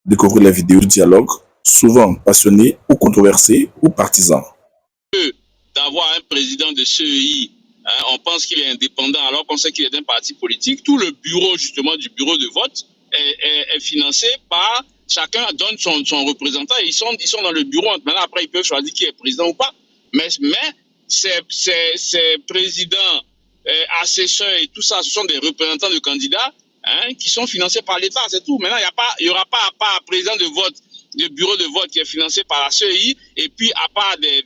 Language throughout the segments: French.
Découvrez les vidéos de dialogue, souvent passionnés ou controversés ou partisans. D'avoir un président de CEI, on pense qu'il est indépendant alors qu'on sait qu'il est d'un parti politique. Tout le bureau, justement, du bureau de vote est financé par... Chacun donne son représentant et ils sont dans le bureau. Maintenant, après, ils peuvent choisir qui est président ou pas. Mais ces présidents, assesseurs et tout ça, ce sont des représentants de candidats qui sont financés par l'État, c'est tout. Maintenant, il n'y aura pas à part président de vote, le bureau de vote qui est financé par la CEI, et puis à part des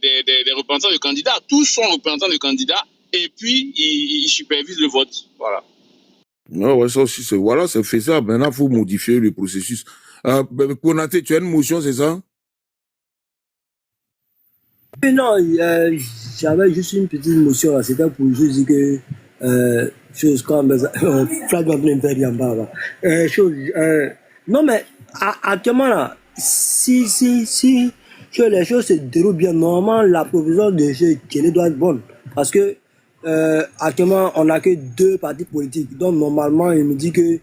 représentants de candidats, tous sont représentants de candidats, et puis ils supervisent le vote. Voilà. Non, ouais, ça aussi, c'est faisable. Maintenant, il faut modifier le processus. Konaté, tu as une motion, c'est ça? Non, j'avais juste une petite motion là. C'était pour juste dire que chose comme non mais actuellement là, si que les choses se déroulent bien, normalement la provision de jeu Kélé doit être bonne parce que actuellement on n'a que 2 partis politiques, donc normalement il me dit que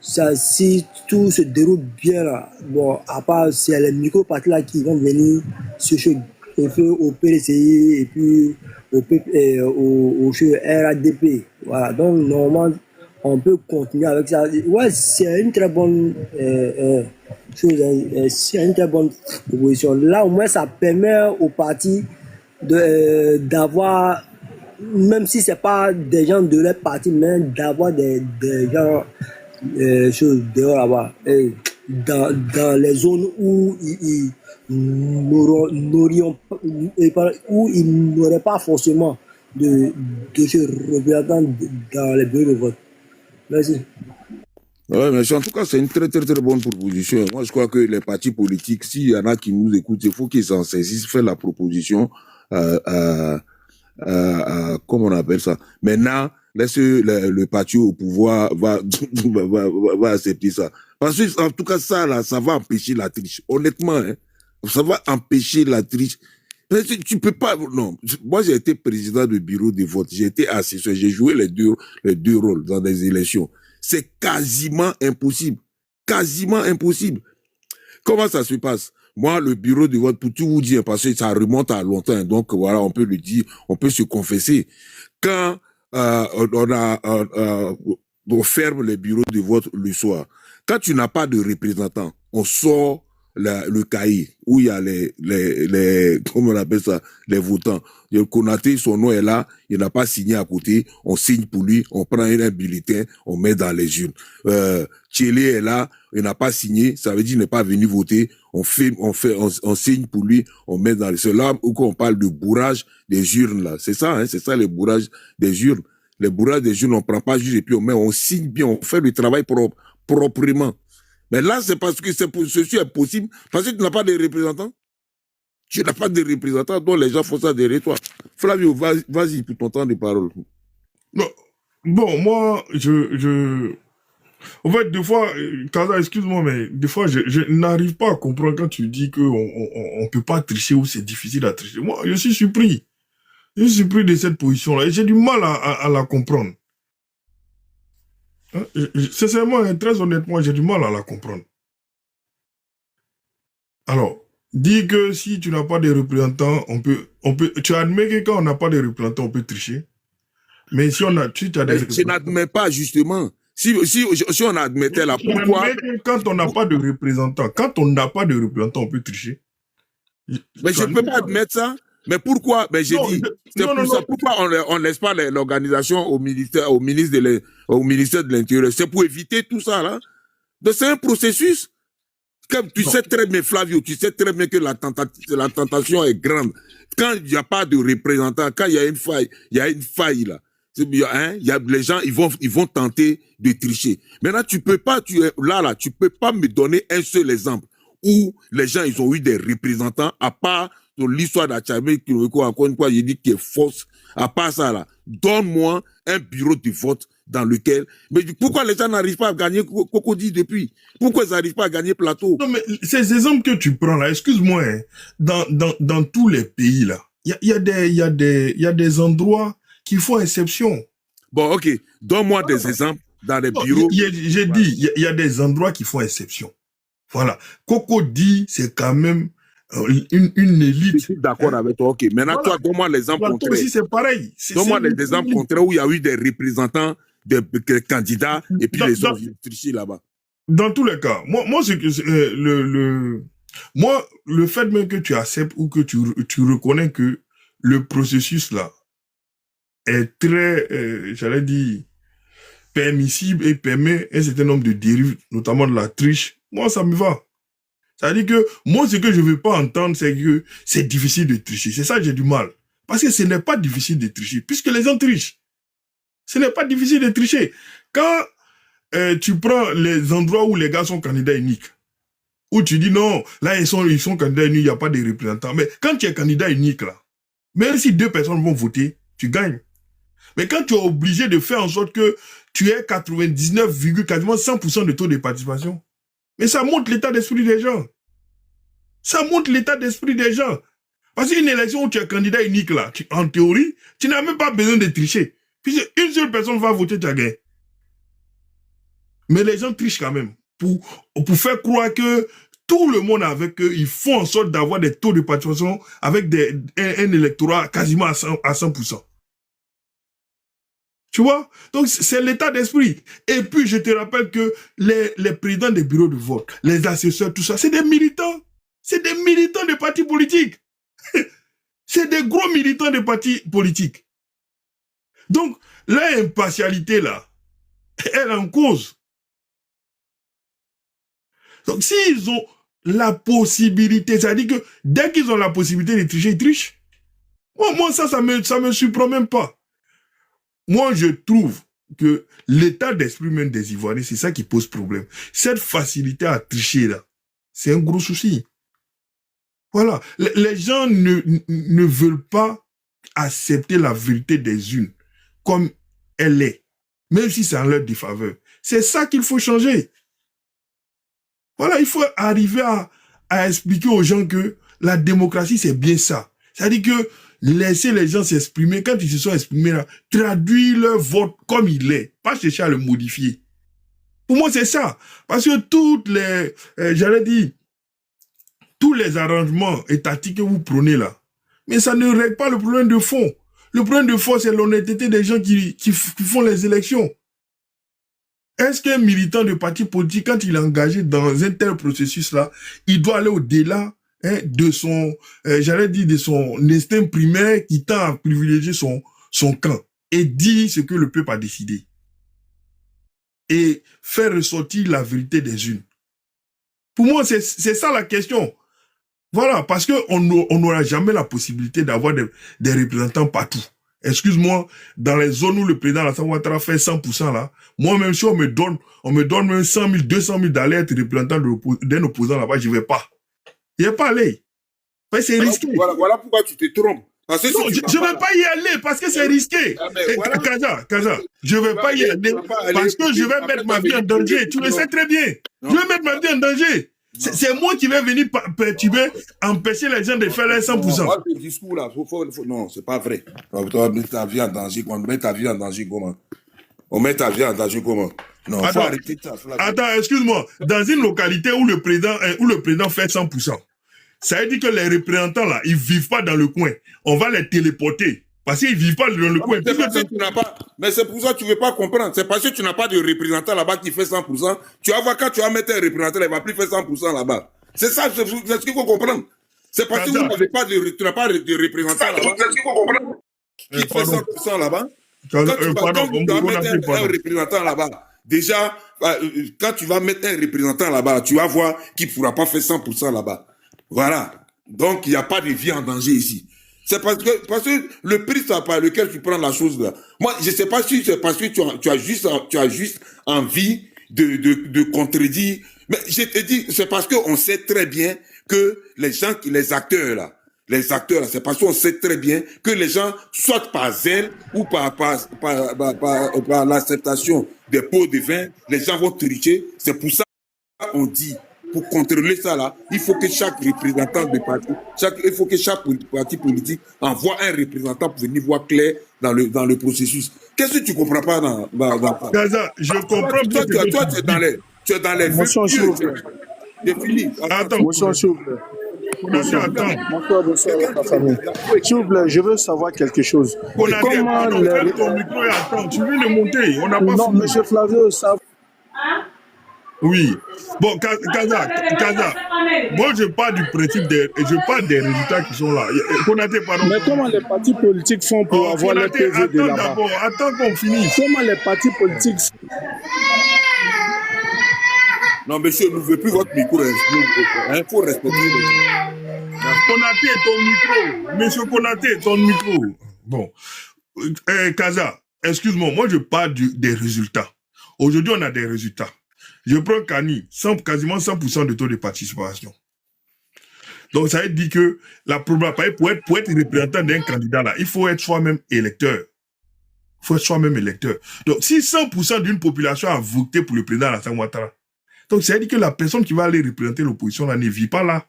ça, si tout se déroule bien là, bon, à part c'est les micro-partis là qui vont venir se chauffer au PDCI et puis au RADP. Voilà, donc normalement on peut continuer avec ça. Ouais, c'est une très bonne chose, c'est une très bonne proposition. Là au moins ça permet aux partis d'avoir, même si c'est pas des gens de leur parti, mais d'avoir des gens choses dehors là-bas, dans les zones où ils n'auraient pas forcément de ce représentant dans les bureaux de vote. Merci. Ouais, mais en tout cas, c'est une très, très, très bonne proposition. Moi, je crois que les partis politiques, s'il y en a qui nous écoutent, il faut qu'ils s'en saisissent, faire la proposition, comment on appelle ça. Maintenant, laisse le parti au pouvoir va accepter ça. Parce que, en tout cas, ça, là, ça va empêcher la triche. Honnêtement, hein, ça va empêcher la triche. Tu peux pas, non. Moi, j'ai été président de bureau de vote. J'ai été assesseur. J'ai joué les deux rôles dans des élections. C'est quasiment impossible. Quasiment impossible. Comment ça se passe? Moi, le bureau de vote, pour tout vous dire, parce que ça remonte à longtemps, donc voilà, on peut le dire, on peut se confesser. Quand on ferme les bureaux de vote le soir, quand tu n'as pas de représentant, on sort le cahier où il y a comment on appelle ça, les votants. Le Konaté, son nom est là, il n'a pas signé à côté, on signe pour lui, on prend un bulletin, on met dans les urnes. Tchélé est là, il n'a pas signé, ça veut dire qu'il n'est pas venu voter, on signe pour lui, on met dans les... C'est là où on parle de bourrage des urnes là. C'est ça, hein, c'est ça le bourrage des urnes. Les bourrages des urnes, on prend pas juste et puis on signe bien, on fait le travail proprement. Mais là, c'est parce que ceci est possible, parce que tu n'as pas de représentants. Tu n'as pas de représentants, donc les gens font ça derrière toi. Flavio, vas-y pour ton temps de parole. Non. Bon, moi, en fait, des fois, Kaza, excuse-moi, mais des fois, je n'arrive pas à comprendre quand tu dis qu'on on peut pas tricher ou c'est difficile à tricher. Moi, je suis surpris. Je suis surpris de cette position-là et j'ai du mal à la comprendre. Hein? Sincèrement, très honnêtement, j'ai du mal à la comprendre. Alors, dis que si tu n'as pas de représentants, tu admets que quand on n'a pas de représentants, on peut tricher. Mais si tu as des représentants... Je n'admets pas, justement. Si on admettait là, pourquoi... Quand on n'a pas de représentants, on peut tricher. Mais je ne peux pas admettre ça. Mais pourquoi? Mais j'ai dit, c'est pour ça. Pourquoi on laisse pas l'organisation au ministère de l'Intérieur? C'est pour éviter tout ça, là. Donc c'est un processus. Comme tu sais très bien, Flavio, tu sais très bien que la tentation est grande. Quand il n'y a pas de représentant, quand il y a une faille, là. Hein, les gens, ils vont tenter de tricher. Maintenant, tu peux pas me donner un seul exemple où les gens, ils ont eu des représentants, à part l'histoire d'Achabé, encore une fois, j'ai dit qu'il est fausse. À part ça, là, donne-moi un bureau de vote dans lequel... Mais pourquoi les gens n'arrivent pas à gagner Cocody depuis? Pourquoi ils n'arrivent pas à gagner Plateau? Non, mais ces exemples que tu prends là, excuse-moi, hein, dans tous les pays là, il y a des endroits qui font exception. Bon, ok. Donne-moi des exemples dans les bureaux. J'ai dit, il y a des endroits qui font exception. Voilà. Coco dit, c'est quand même une Je élite. suis d'accord avec toi. Ok. Maintenant, Voilà. toi, donne-moi l'exemple Toi contraire. aussi, c'est pareil. Donne-moi les exemples contraires où il y a eu des représentants, des candidats, et puis les gens ont triché là-bas. Dans tous les cas, moi c'est que moi, le fait même que tu acceptes ou que tu reconnais que le processus là est très, j'allais dire, permissible et permet un certain nombre de dérives, notamment de la triche, moi ça me va. C'est-à-dire que moi ce que je veux pas entendre c'est que c'est difficile de tricher. C'est ça que j'ai du mal. Parce que ce n'est pas difficile de tricher, puisque les gens trichent. Ce n'est pas difficile de tricher. Quand tu prends les endroits où les gars sont candidats uniques, où tu dis non, là ils sont candidats uniques, il n'y a pas de représentants. Mais quand tu es candidat unique là, même si 2 personnes vont voter, tu gagnes. Mais quand tu es obligé de faire en sorte que tu aies 99, quasiment 100% de taux de participation, mais ça montre l'état d'esprit des gens. Ça montre l'état d'esprit des gens. Parce qu'une élection où tu es candidat unique là, en théorie, tu n'as même pas besoin de tricher. Puisque une seule personne va voter, tu as gagné. Mais les gens trichent quand même pour faire croire que tout le monde avec eux, ils font en sorte d'avoir des taux de participation avec un électorat quasiment à 100%. Tu vois? Donc, c'est l'état d'esprit. Et puis, je te rappelle que les présidents des bureaux de vote, les assesseurs, tout ça, c'est des militants. C'est des militants de partis politiques. C'est des gros militants de partis politiques. Donc, l'impartialité, là, elle est en cause. Donc, s'ils ont la possibilité, c'est-à-dire que dès qu'ils ont la possibilité de tricher, ils trichent. Moi, ça me surprend même pas. Moi, je trouve que l'état d'esprit même des Ivoiriens, c'est ça qui pose problème. Cette facilité à tricher, là, c'est un gros souci. Voilà. Les gens ne veulent pas accepter la vérité des unes comme elle est, même si c'est en leur défaveur. C'est ça qu'il faut changer. Voilà, il faut arriver à expliquer aux gens que la démocratie, c'est bien ça. C'est-à-dire que laisser les gens s'exprimer, quand ils se sont exprimés là, traduire leur vote comme il est, pas chercher à le modifier. Pour moi, c'est ça. Parce que toutes les, j'allais dire, tous les arrangements étatiques que vous prenez là, mais ça ne règle pas le problème de fond. Le problème de fond, c'est l'honnêteté des gens qui font les élections. Est-ce qu'un militant de parti politique, quand il est engagé dans un tel processus-là, il doit aller au-delà de son, j'allais dire, de son instinct primaire qui tend à privilégier son camp et dire ce que le peuple a décidé et faire ressortir la vérité des unes. Pour moi, c'est ça la question. Voilà, parce que on n'aura jamais la possibilité d'avoir des représentants partout. Excuse-moi, dans les zones où le président Alassane Ouattara fait 100% là, moi-même, si on me donne même 100 000, 200 000 d'aller être représentant d'un opposant là-bas, je vais pas. Je vais pas aller. Parce que c'est risqué. Voilà pourquoi tu te trompes. Parce que non, je vais pas y aller parce que c'est risqué. Kaza, je vais pas y aller parce que je vais mettre ma vie en danger. Tu le sais très bien. Je vais mettre ma vie en danger. C'est moi qui vais venir perturber, empêcher les gens de faire les 100%. Non, ce discours là, non, c'est pas vrai. On met ta vie en danger. On met ta vie en danger comment? On met ta vie en danger comment? Non, faut arrêter ça. Attends, excuse-moi. Dans une localité où le président fait 100%, ça veut dire que les représentants là, ils vivent pas dans le coin. On va les téléporter. Parce qu'ils vivent pas dans le coin. Mais c'est pour ça que tu veux pas comprendre. C'est parce que tu n'as pas de représentant là-bas qui fait 100%. Tu vas voir quand tu vas mettre un représentant, il va plus faire 100% là-bas. C'est ça, c'est ce qu'il faut comprendre. C'est parce que tu n'as pas de représentant là-bas qui fait 100% là-bas. Quand tu vas mettre un représentant là-bas, déjà, quand tu vas mettre un représentant là-bas, tu vas voir qu'il ne pourra pas faire 100% là-bas. Voilà. Donc, il n'y a pas de vie en danger ici. C'est parce que le prix par lequel tu prends la chose là. Moi, je ne sais pas si c'est parce que tu as juste envie de contredire. Mais je te dis, c'est parce qu'on sait très bien que les acteurs là, c'est parce qu'on sait très bien que les gens, soit par zèle ou par l'acceptation des pots de vin, les gens vont tricher. C'est pour ça qu'on dit, pour contrôler ça là, il faut que chaque représentant de parti, il faut que chaque parti politique envoie un représentant pour venir voir clair dans le processus. Qu'est-ce que tu comprends pas dans Kaza, je comprends bien. Toi, tu es dans les vœux pieux. J'ai fini. Attends, Bonsoir, s'il vous plaît. Konaté, attends. Bonsoir, bonsoir à ta famille. S'il vous plaît, je veux savoir quelque chose. Konaté, Comment pardon, les... ferme ton micro et attends. Tu viens de monter. On n'a pas Non, fini. monsieur Flavio, ça... Oui. Bon, Kaza, moi je parle du principe je parle des résultats qui sont là. Konaté, pardon. Mais comment les partis politiques font pour Oh, avoir les Konaté, PV de attends là-bas? d'abord, attends qu'on finisse. Comment les partis politiques... Non, monsieur, nous ne veut plus votre micro. Il faut respecter les gens. Konaté, ton micro. Monsieur Konaté, ton micro. Bon. Kaza, excuse-moi, moi je parle des résultats. Aujourd'hui, on a des résultats. Je prends Kani, quasiment 100% de taux de participation. Donc, ça veut dire que la probabilité, pour être représentant d'un candidat, là, il faut être soi-même électeur. Il faut être soi-même électeur. Donc, si 100% d'une population a voté pour le président Alassane Ouattara, donc ça veut dire que la personne qui va aller représenter l'opposition là ne vit pas là.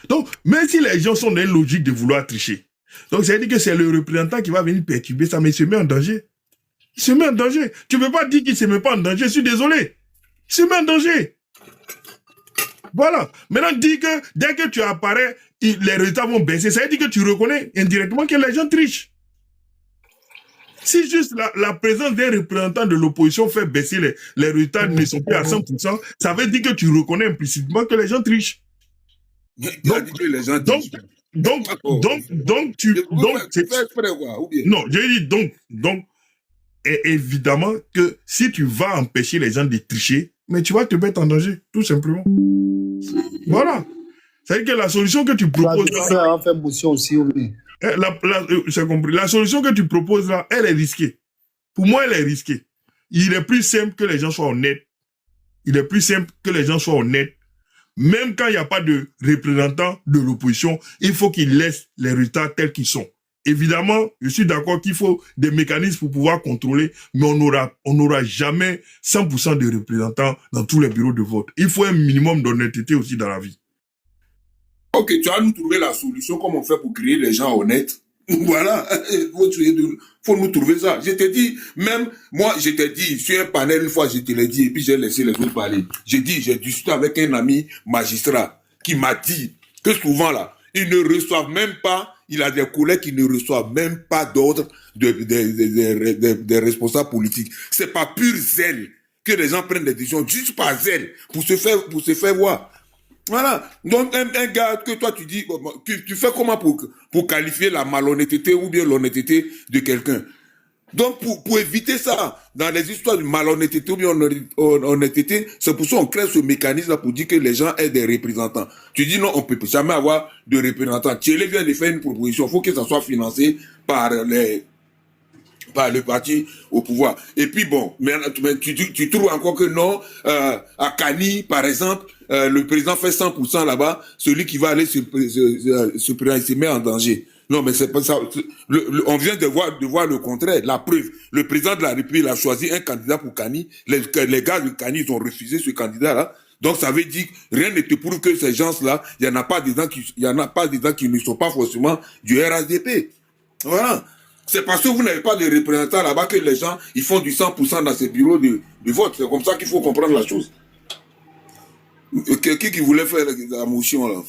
Donc, même si les gens sont dans une logique de vouloir tricher, donc ça veut dire que c'est le représentant qui va venir perturber ça, mais il se met en danger. Il se met en danger. Tu ne peux pas dire qu'il ne se met pas en danger, je suis désolé. Il se met en danger. Voilà. Maintenant, dis que dès que tu apparais, les résultats vont baisser. Ça veut dire que tu reconnais indirectement que les gens trichent. Si juste la présence d'un représentant de l'opposition fait baisser les résultats ne sont plus à 100%, ça veut dire que tu reconnais implicitement que les gens trichent. Non, j'ai dit donc, et évidemment que si tu vas empêcher les gens de tricher, mais tu vas te mettre en danger, tout simplement. Voilà. C'est-à-dire que la solution que tu proposes là, j'ai compris. La solution que tu proposes là, elle est risquée. Pour moi, elle est risquée. Il est plus simple que les gens soient honnêtes. Même quand il n'y a pas de représentant de l'opposition, il faut qu'ils laissent les résultats tels qu'ils sont. Évidemment, je suis d'accord qu'il faut des mécanismes pour pouvoir contrôler, mais on n'aura jamais 100% de représentants dans tous les bureaux de vote. Il faut un minimum d'honnêteté aussi dans la vie. Ok, tu vas nous trouver la solution, comment on fait pour créer les gens honnêtes. Voilà, faut nous trouver ça. Je t'ai dit, même moi, je t'ai dit, sur un panel, une fois, je te l'ai dit, et puis j'ai laissé les autres parler. J'ai discuté avec un ami magistrat qui m'a dit que souvent, là, ils ne reçoivent même pas, il a des collègues qui ne reçoivent même pas d'ordre des responsables politiques. C'est pas pur zèle que les gens prennent des décisions, juste par zèle, pour se faire voir. Voilà. Donc, un gars que toi, tu dis, tu fais comment pour qualifier la malhonnêteté ou bien l'honnêteté de quelqu'un? Donc, pour éviter ça, dans les histoires de malhonnêteté ou bien honnêteté, c'est pour ça qu'on crée ce mécanisme pour dire que les gens aient des représentants. Tu dis non, on peut jamais avoir de représentants. Thierry vient de faire une proposition. Il faut que ça soit financé par le parti au pouvoir. Et puis bon, mais tu trouves encore que non, à Kani, par exemple, le président fait 100% là-bas, celui qui va aller se met en danger. Non, mais c'est pas ça. On vient de voir le contraire. La preuve, le président de la République a choisi un candidat pour Kani. Les gars de Kani, ils ont refusé ce candidat-là. Donc ça veut dire que rien ne te prouve que ces gens-là, il y en a pas des gens qui ne sont pas forcément du RHDP. Voilà. C'est parce que vous n'avez pas de représentants là-bas que les gens, ils font du 100% dans ces bureaux de vote. C'est comme ça qu'il faut comprendre la chose. Qui voulait faire la motion là?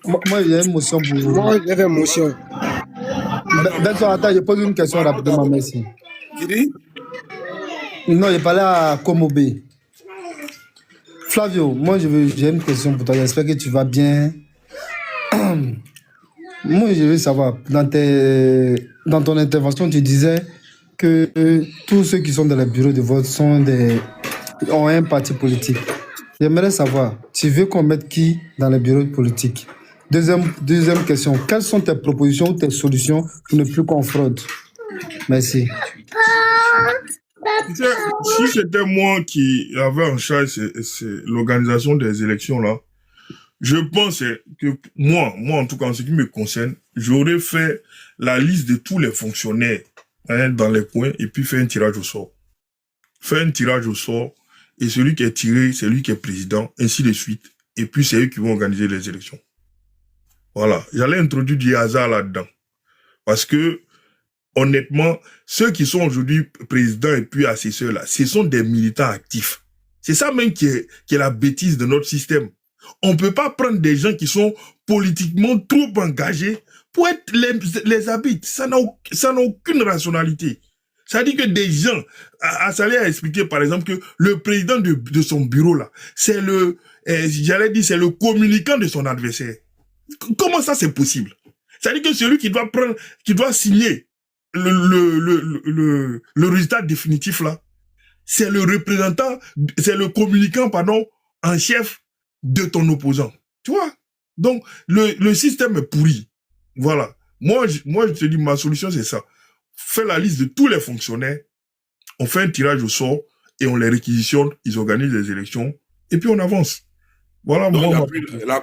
Moi, il y a une motion pour vous. Moi, j'avais une motion. Attends, je pose une question rapidement, merci. Qui dit? Non, je parlais à Komobé. Flavio, moi, j'ai une question pour toi. J'espère que tu vas bien. Moi, je veux savoir, dans ton intervention, tu disais que tous ceux qui sont dans les bureaux de vote ont un parti politique. J'aimerais savoir, tu veux qu'on mette qui dans les bureaux politiques? Deuxième question, quelles sont tes propositions ou tes solutions pour ne plus qu'on fraude? Merci. Si c'était moi qui avais en charge l'organisation des élections là, je pense que moi en tout cas en ce qui me concerne, j'aurais fait la liste de tous les fonctionnaires dans les coins et puis faire un tirage au sort. Faire un tirage au sort et celui qui est tiré, c'est lui qui est président, ainsi de suite. Et puis c'est eux qui vont organiser les élections. Voilà. J'allais introduire du hasard là-dedans. Parce que, honnêtement, ceux qui sont aujourd'hui présidents et puis assesseurs là, ce sont des militants actifs. C'est ça même qui est la bêtise de notre système. On ne peut pas prendre des gens qui sont politiquement trop engagés pour être les arbitres. Ça n'a aucune rationalité. Ça dit que des gens, Saleh a expliqué par exemple que le président de son bureau là, c'est j'allais dire, c'est le communicant de son adversaire. Comment ça c'est possible? Ça dit que celui qui doit signer le résultat définitif là, c'est le représentant, c'est le communicant, pardon, en chef de ton opposant. Tu vois? Donc, le système est pourri. Voilà. Moi, je te dis, ma solution, c'est ça. Fais la liste de tous les fonctionnaires, on fait un tirage au sort et on les réquisitionne, ils organisent les élections et puis on avance. Voilà. Il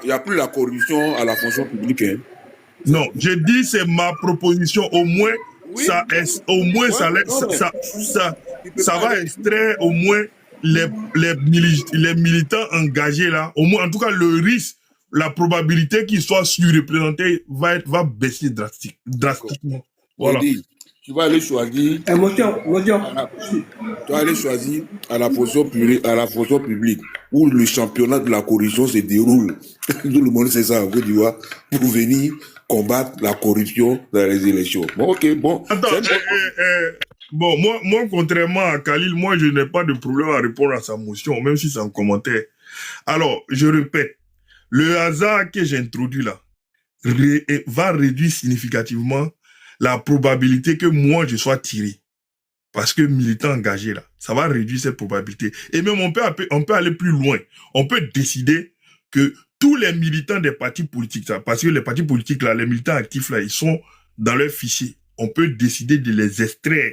n'y a plus la corruption à la fonction publique. Hein. Non, j'ai dit c'est ma proposition. Au moins, oui, ça va extraire au moins les militants engagés là. Au moins, en tout cas, le risque, la probabilité qu'ils soient surreprésentés va baisser drastiquement. Voilà. Tu vas aller choisir. Tu vas aller choisir à la fonction publique où le championnat de la corruption se déroule. Tout le monde sait ça en Côte d'Ivoire pour venir combattre la corruption dans les élections. Bon, ok, bon. Attends, bon, moi, contrairement à Khalil, moi, je n'ai pas de problème à répondre à sa motion, même si c'est un commentaire. Alors, je répète, le hasard que j'ai introduit là va réduire significativement la probabilité que moi, je sois tiré. Parce que militant engagé là, ça va réduire cette probabilité. Et même, on peut aller plus loin. On peut décider que tous les militants des partis politiques, parce que les partis politiques là, les militants actifs là, ils sont dans leur fichier. On peut décider de les extraire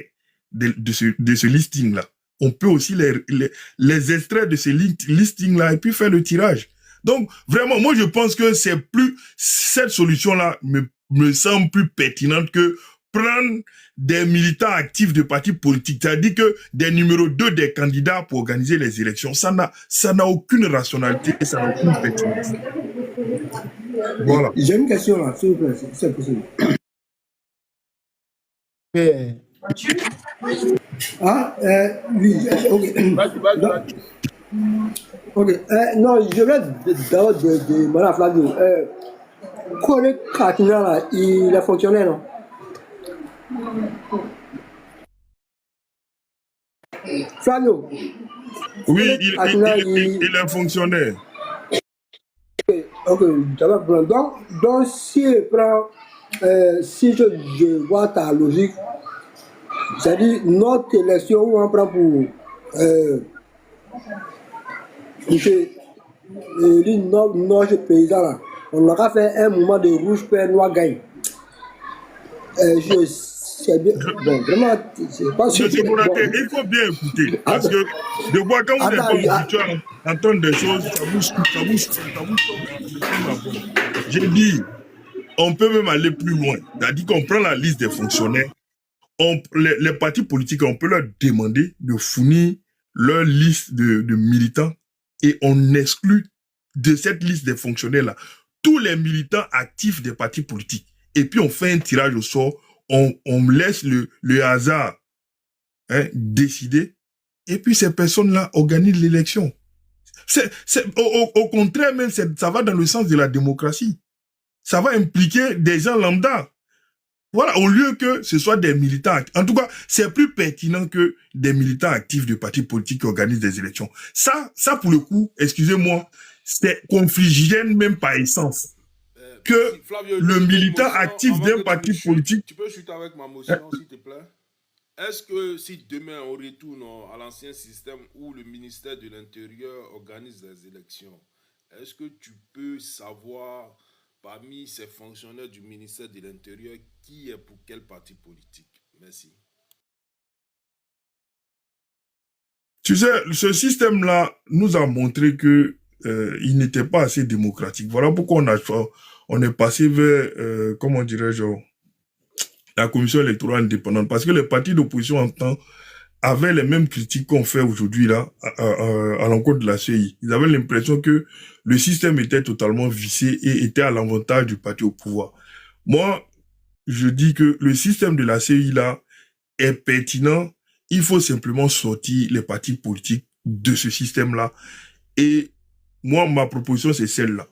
de ce listing là. On peut aussi les extraire de ce listing là et puis faire le tirage. Donc, vraiment, moi, je pense que cette solution-là me semble plus pertinente que prendre des militants actifs de partis politiques. C'est-à-dire que des numéros 2 des candidats pour organiser les élections, ça n'a aucune rationalité et ça n'a aucune pertinence. Voilà. J'ai une question là, s'il vous plaît, si c'est possible. Oui, ok. Ok, non, je voulais d'abord de Mme Flavio. Kone Katina là, il est fonctionnaire, non? Flavio. Oui, il est fonctionnaire. Ok, d'abord, donc si je vois ta logique, c'est-à-dire notre élection où on prend pour notre président là, on aura fait un moment de rouge, père, noir, gagne. Je sais bien. Bon, vraiment, c'est pas sûr. Il faut bien écouter. Parce que de voir quand vous n'êtes pas habitué à entendre des choses, ça vous J'ai dit, on peut même aller plus loin. C'est-à-dire qu'on prend la liste des fonctionnaires. Les partis politiques, on peut leur demander de fournir leur liste de militants et on exclut de cette liste des fonctionnaires-là tous les militants actifs des partis politiques. Et puis on fait un tirage au sort, on laisse le hasard décider et puis ces personnes-là organisent l'élection. Au contraire, même, ça va dans le sens de la démocratie. Ça va impliquer des gens lambda. Voilà, au lieu que ce soit des militants actifs. En tout cas, c'est plus pertinent que des militants actifs de partis politiques qui organisent des élections. Ça pour le coup, excusez-moi, c'est confligène même par essence. Que Flavio, le militant actif d'un parti politique... Tu peux chuter avec ma motion, s'il te plaît? Est-ce que si demain on retourne à l'ancien système où le ministère de l'Intérieur organise les élections, est-ce que tu peux savoir... parmi ces fonctionnaires du ministère de l'Intérieur, qui est pour quel parti politique? Merci. Tu sais, ce système-là nous a montré que il n'était pas assez démocratique. Voilà pourquoi on est passé vers, comment dirais-je, la commission électorale indépendante. Parce que les partis d'opposition en temps avaient les mêmes critiques qu'on fait aujourd'hui là à l'encontre de la CEI. Ils avaient l'impression que le système était totalement vicié et était à l'avantage du parti au pouvoir. Moi, je dis que le système de la CEI là est pertinent. Il faut simplement sortir les partis politiques de ce système-là. Et moi, ma proposition, c'est celle-là.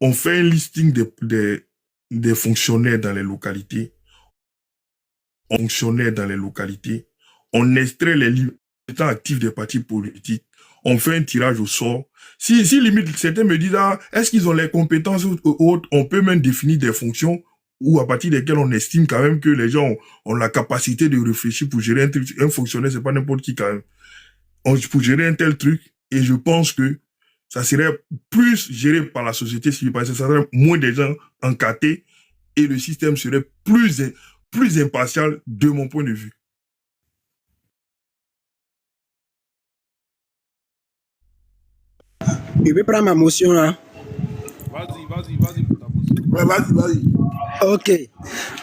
On fait un listing des fonctionnaires dans les localités. On extrait les militants actifs des partis politiques. On fait un tirage au sort. Si limite, certains me disent, est-ce qu'ils ont les compétences ou autres, on peut même définir des fonctions ou à partir desquelles on estime quand même que les gens ont la capacité de réfléchir pour gérer un truc. Un fonctionnaire, c'est pas n'importe qui quand même. Pour gérer un tel truc, et je pense que ça serait plus géré par la société civile, parce que ça serait moins des gens enquêtés, et le système serait plus impartial de mon point de vue. Je vais prendre ma motion là. Vas-y pour ta motion. Ouais, vas-y.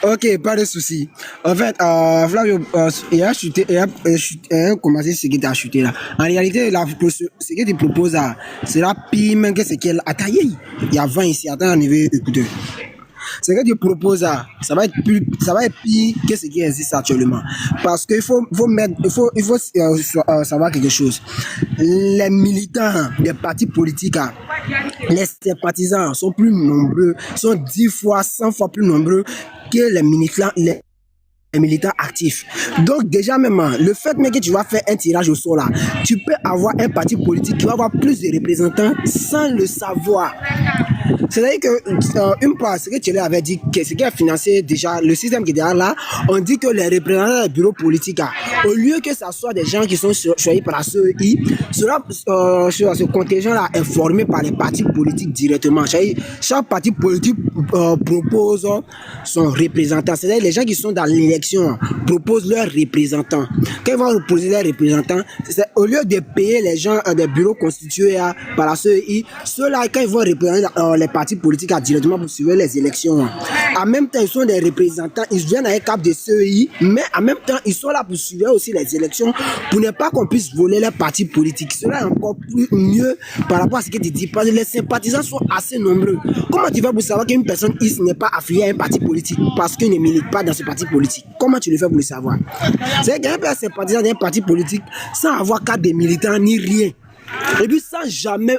Ok, pas de souci. En fait, Flavio, il a chuté, il a commencé ce qui t'a chuté là. En réalité, ce que tu proposes là, sera pire même que ce qu'elle a taillé. Il y a 20 ici, attends, on y écouter. Ce que tu proposes là, ça va être pire que ce qui existe actuellement. Parce qu'il faut savoir quelque chose. Les militants des partis politiques, les sympathisants sont plus nombreux, sont 10 fois, 100 fois plus nombreux que les militants actifs. Donc déjà même, le fait même que tu vas faire un tirage au sort là, tu peux avoir un parti politique qui va avoir plus de représentants sans le savoir. C'est-à-dire que une part, ce que tu avait dit, ce qui a financé déjà le système qui est derrière là, on dit que les représentants des bureaux politiques, au lieu que ce soit des gens qui sont choisis par la CEI, ce contingent-là est formé par les partis politiques directement. Chaque parti politique propose son représentant. C'est-à-dire les gens qui sont dans l'élection proposent leurs représentants. Quand ils vont proposer leurs représentants, au lieu de payer les gens des bureaux constitués par la CEI, ceux-là, quand ils vont représenter les partis politiques directement pour suivre les élections, en même temps, ils sont des représentants, ils viennent à un cap de CEI, mais en même temps, ils sont là pour suivre aussi les élections pour ne pas qu'on puisse voler les partis politiques. Cela est encore mieux par rapport à ce que tu dis, parce que les sympathisants sont assez nombreux. Comment tu fais pour savoir qu'une personne ici n'est pas affiliée à un parti politique parce qu'il ne milite pas dans ce parti politique? Comment tu le fais pour le savoir? C'est qu'un peu sympathisant d'un parti politique sans avoir carte de militant ni rien. Et puis sans jamais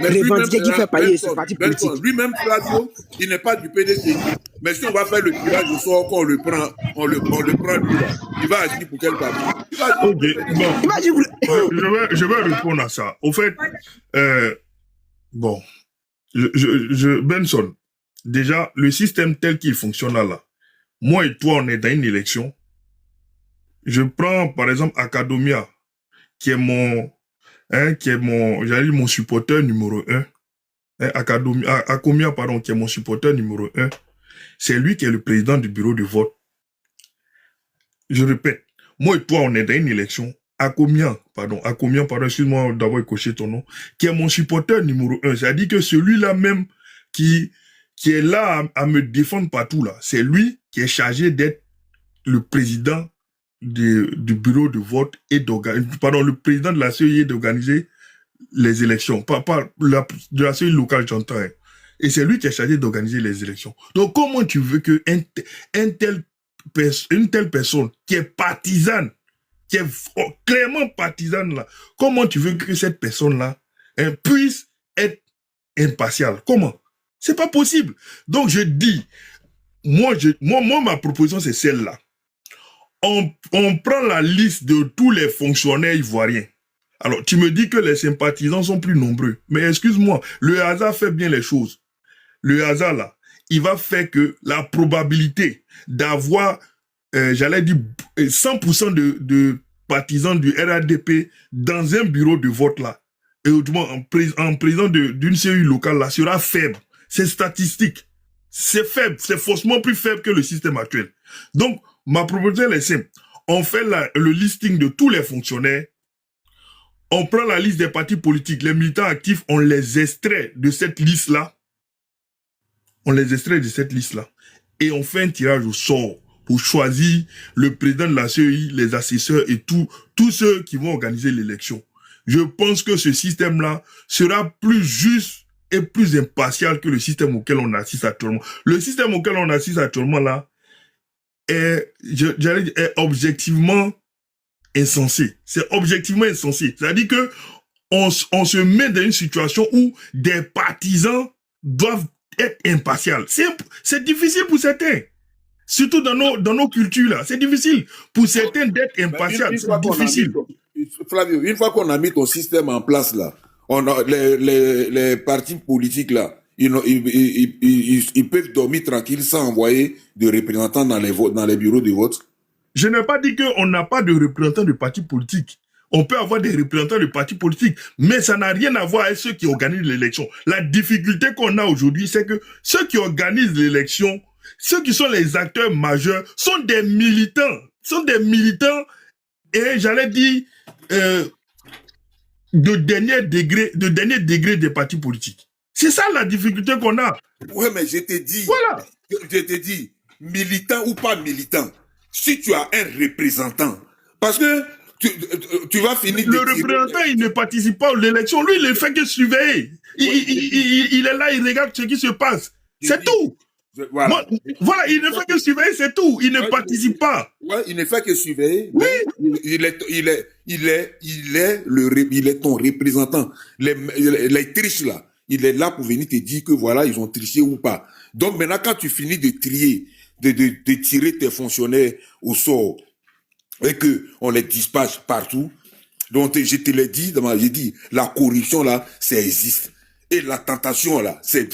revendiquer qui fait partie de ce parti politique. Lui-même, Flavio, il n'est pas du PDC. Mais si on va faire le tirage au sort, qu'on le prend, on le prend lui là. Il va agir pour quel parti? Ok, bon. Je vais répondre à ça. Au fait, bon, Benson, déjà, le système tel qu'il fonctionne là, moi et toi, on est dans une élection. Je prends, par exemple, Academia, qui est mon supporter numéro 1. Acomia, pardon, qui est mon supporter numéro 1. C'est lui qui est le président du bureau de vote. Je répète, moi et toi, on est dans une élection. Acomia, pardon, excuse-moi d'avoir coché ton nom, qui est mon supporter numéro 1. C'est-à-dire que celui-là même qui est là à me défendre partout là, c'est lui qui est chargé d'être le président du bureau de vote et le président de la CEI d'organiser les élections, pas de la CEI locale, j'entends. Et c'est lui qui est chargé d'organiser les élections. Donc, comment tu veux que une telle personne qui est partisane, qui est clairement partisane là, comment tu veux que cette personne-là puisse être impartiale? Comment? C'est pas possible. Donc, je dis, moi, ma proposition, c'est celle-là. On prend la liste de tous les fonctionnaires ivoiriens. Alors, tu me dis que les sympathisants sont plus nombreux. Mais excuse-moi, le hasard fait bien les choses. Le hasard, là, il va faire que la probabilité d'avoir, j'allais dire, 100% de partisans du RADP dans un bureau de vote, là, et en président d'une CEI locale, là, sera faible. C'est statistique. C'est faible. C'est faussement plus faible que le système actuel. Donc, ma proposition est simple. On fait le listing de tous les fonctionnaires. On prend la liste des partis politiques. Les militants actifs, on les extrait de cette liste-là. Et on fait un tirage au sort pour choisir le président de la CEI, les assesseurs et tous ceux qui vont organiser l'élection. Je pense que ce système-là sera plus juste et plus impartial que le système auquel on assiste actuellement. Le système auquel on assiste actuellement, là, j'allais dire, est objectivement insensé. C'est objectivement insensé. C'est-à-dire que on se met dans une situation où des partisans doivent être impartials. C'est difficile pour certains. Surtout dans nos cultures, là. C'est difficile pour certains d'être impartials. C'est difficile. Flavio, une fois qu'on a mis ton système en place, là, les partis politiques, là, ils peuvent dormir tranquilles sans envoyer de représentants dans les bureaux de vote. Je n'ai pas dit qu'on n'a pas de représentants de partis politiques. On peut avoir des représentants de partis politiques, mais ça n'a rien à voir avec ceux qui organisent l'élection. La difficulté qu'on a aujourd'hui, c'est que ceux qui organisent l'élection, ceux qui sont les acteurs majeurs, sont des militants. Et j'allais dire de dernier degré des partis politiques. C'est ça la difficulté qu'on a. Ouais, mais je t'ai dit, voilà. Je t'ai dit, militant ou pas militant, si tu as un représentant, parce que tu vas finir... Le représentant, il ne participe pas à l'élection. Lui, il ne fait que surveiller. Il est là, il regarde ce qui se passe. C'est tout. Voilà, il ne fait que surveiller, c'est tout. Il ne participe pas. Ouais, il ne fait que surveiller. Oui. Il est ton représentant. Les triches là, il est là pour venir te dire que voilà, ils ont triché ou pas. Donc maintenant, quand tu finis de trier, de tirer tes fonctionnaires au sort et que on les dispatche partout, donc je te l'ai dit, j'ai dit, la corruption là, ça existe. Et la tentation là, c'est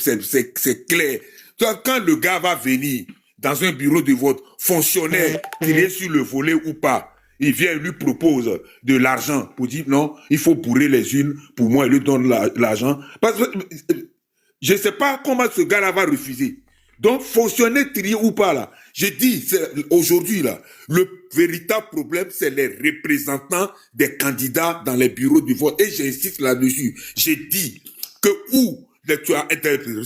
clair. Quand le gars va venir dans un bureau de vote, fonctionnaire, tiré sur le volet ou pas, il vient et lui propose de l'argent pour dire non, il faut bourrer les unes, pour moi, il lui donne l'argent. Parce que je ne sais pas comment ce gars-là va refuser. Donc, fonctionnaire, trié ou pas là, je dis, aujourd'hui là, le véritable problème, c'est les représentants des candidats dans les bureaux de vote. Et j'insiste là-dessus. J'ai dit que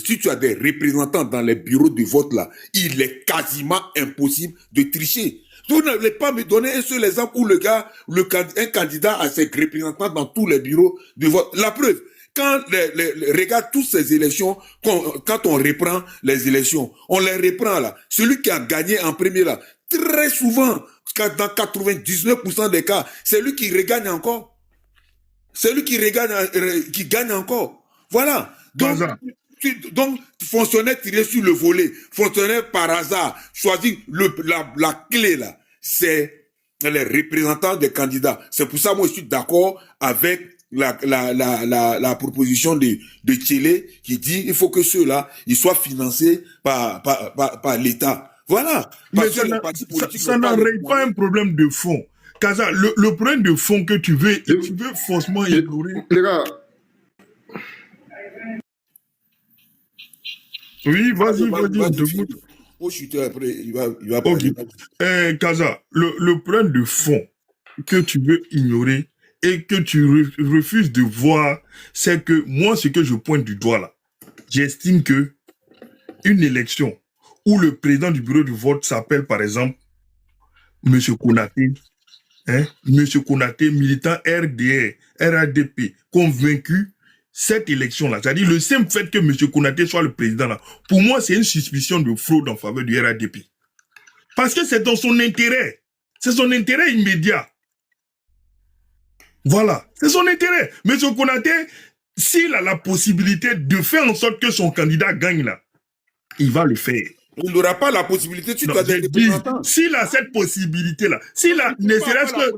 si tu as des représentants dans les bureaux de vote là, il est quasiment impossible de tricher. Vous n'allez pas me donner un seul exemple où un candidat a ses représentants dans tous les bureaux de vote. La preuve, quand regarde toutes ces élections, quand on reprend les élections, on les reprend là. Celui qui a gagné en premier là, très souvent, dans 99% des cas, c'est lui qui regagne encore. C'est lui qui gagne encore. Voilà. Donc, fonctionnaire tiré sur le volet, fonctionnaire par hasard, choisir la clé là, c'est les représentants des candidats. C'est pour ça, moi, je suis d'accord avec la proposition de Tchélé qui dit il faut que ceux-là, ils soient financés par l'État. Voilà. Mais ça n'arrête pas un problème de fond. Kaza, le problème de fond que tu veux forcément ignorer. Les gars. Oui, vas-y, on te goûte. Au chuter après, il va parler. Kaza, le problème de fond que tu veux ignorer et que tu refuses de voir, c'est que moi, ce que je pointe du doigt là, j'estime que une élection où le président du bureau de vote s'appelle par exemple M. Konaté, Monsieur Konaté, militant RDR, RADP, convaincu, cette élection-là, c'est-à-dire le simple fait que M. Konaté soit le président là, pour moi, c'est une suspicion de fraude en faveur du RADP. Parce que c'est dans son intérêt. C'est son intérêt immédiat. Voilà, c'est son intérêt. M. Konaté, s'il a la possibilité de faire en sorte que son candidat gagne là, il va le faire. Il n'aura pas la possibilité, tu dois des représentants. S'il a cette possibilité-là, s'il a ne serait-ce que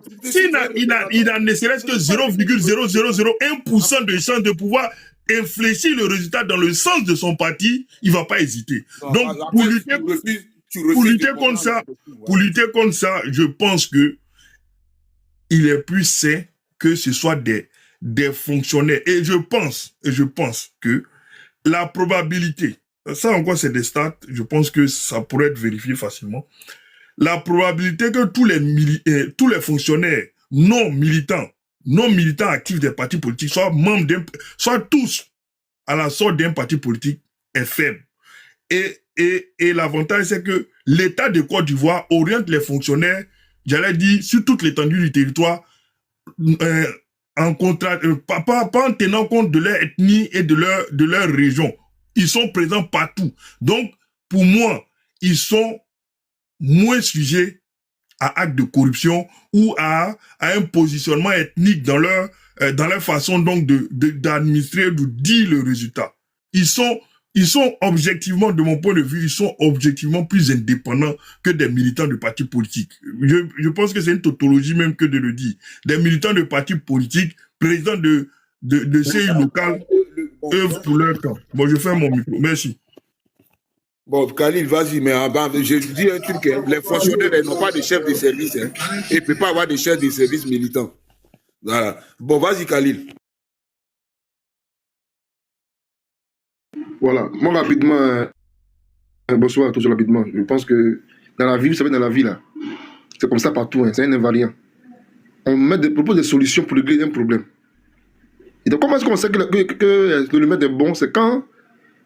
0,0001% de chance de pouvoir infléchir le résultat dans le sens de son parti, il ne va pas hésiter. Non, donc, pour lutter contre ça, je pense que il est plus sain que ce soit des fonctionnaires. Et je pense que la probabilité, ça encore c'est des stats, je pense que ça pourrait être vérifié facilement. La probabilité que tous les fonctionnaires non militants actifs des partis politiques soient tous à la sorte d'un parti politique est faible. Et l'avantage c'est que l'État de Côte d'Ivoire oriente les fonctionnaires, j'allais dire, sur toute l'étendue du territoire, pas en tenant compte de leur ethnie et de leur région. Ils sont présents partout. Donc, pour moi, ils sont moins sujets à actes de corruption ou à un positionnement ethnique dans leur façon donc d'administrer, de dire le résultat. Ils sont objectivement, de mon point de vue, ils sont objectivement plus indépendants que des militants de partis politiques. Je pense que c'est une tautologie même que de le dire. Des militants de partis politiques, présidents de CI locales, œuvrent pour leur camp. Bon, je ferme mon micro. Merci. Bon, Khalil, vas-y, mais je dis un truc, hein, les fonctionnaires n'ont pas de chef de service, hein, et ne peuvent pas avoir de chef de service militant. Voilà. Bon, vas-y, Khalil. Voilà, moi rapidement, bonsoir à tous rapidement. Je pense que dans la vie, vous savez, dans la vie, là, c'est comme ça partout, hein, c'est un invariant. On propose des solutions pour régler un problème. Et donc, comment est-ce qu'on sait que le maître est bon? C'est quand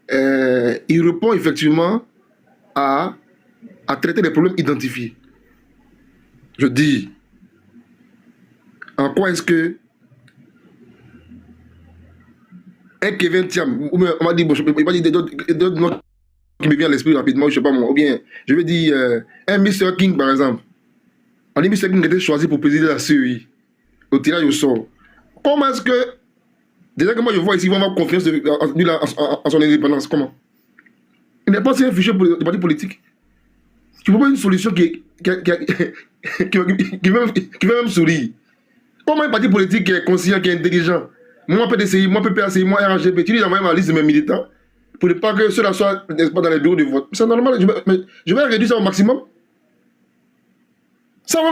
il répond effectivement à traiter les problèmes identifiés. Je dis, en quoi est-ce que un Kevin Thiam, ou on m'a dit, bon, je ne peux pas dire d'autres noms qui me viennent à l'esprit rapidement, je ne sais pas moi, ou bien, je vais dire, un Mr. King par exemple. On dit Mr. King a été choisi pour présider la CEI, au tirage au sort. Comment est-ce que, déjà que moi je vois ici, ils vont avoir confiance en son indépendance, comment? Il n'est pas aussi un fichier pour les partis politiques. Tu ne vois pas une solution qui va même sourire. Comment un parti politique qui est conscient, qui est intelligent, moi PDCI, moi PPACI, moi RHGP, tu dis dans ma liste de mes militants pour ne pas que ceux-là soient dans les bureaux de vote. C'est normal, je vais réduire ça au maximum. Sans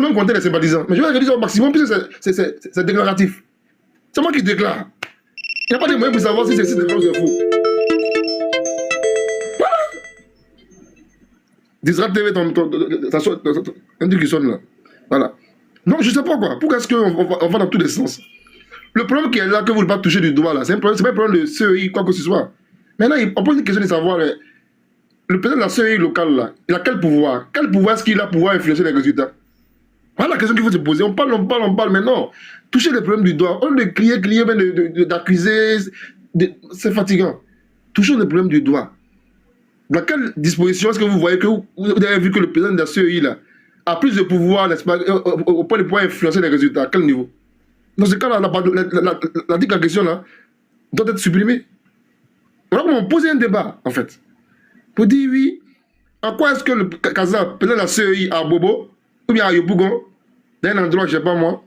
même compter les sympathisants. Mais je vais réduire ça au maximum puisque c'est déclaratif. C'est moi qui déclare. Il n'y a pas de moyen pour savoir si c'est déclaratif ou c'est faux. Voilà. Disrat TV, un truc qui sonne là. Voilà. Donc je ne sais pas quoi. Pourquoi est-ce qu'on va dans tous les sens? Le problème qui est là, que vous ne pouvez pas toucher du doigt là, c'est pas un problème de CEI, quoi que ce soit. Maintenant, on pose une question de savoir, le président de la CEI locale là, il a quel pouvoir? Quel pouvoir est-ce qu'il a pour pouvoir influencer les résultats? Voilà la question qu'il faut se poser. On parle, mais non. Toucher les problèmes du doigt, on le crier, d'accuser, c'est fatigant. Toucher les problèmes du doigt. Dans quelle disposition est-ce que vous voyez que vous avez vu que le président de la CEI là a plus de pouvoir, n'est-ce pas, au point de pouvoir influencer les résultats? À quel niveau? Dans ce cas-là, la question là doit être supprimée. Voilà comment on pose un débat, en fait. Pour dire oui, en quoi est-ce que le Kaza, peut-être la CEI à Bobo, ou bien à Yopougon, dans un endroit, je ne sais pas moi,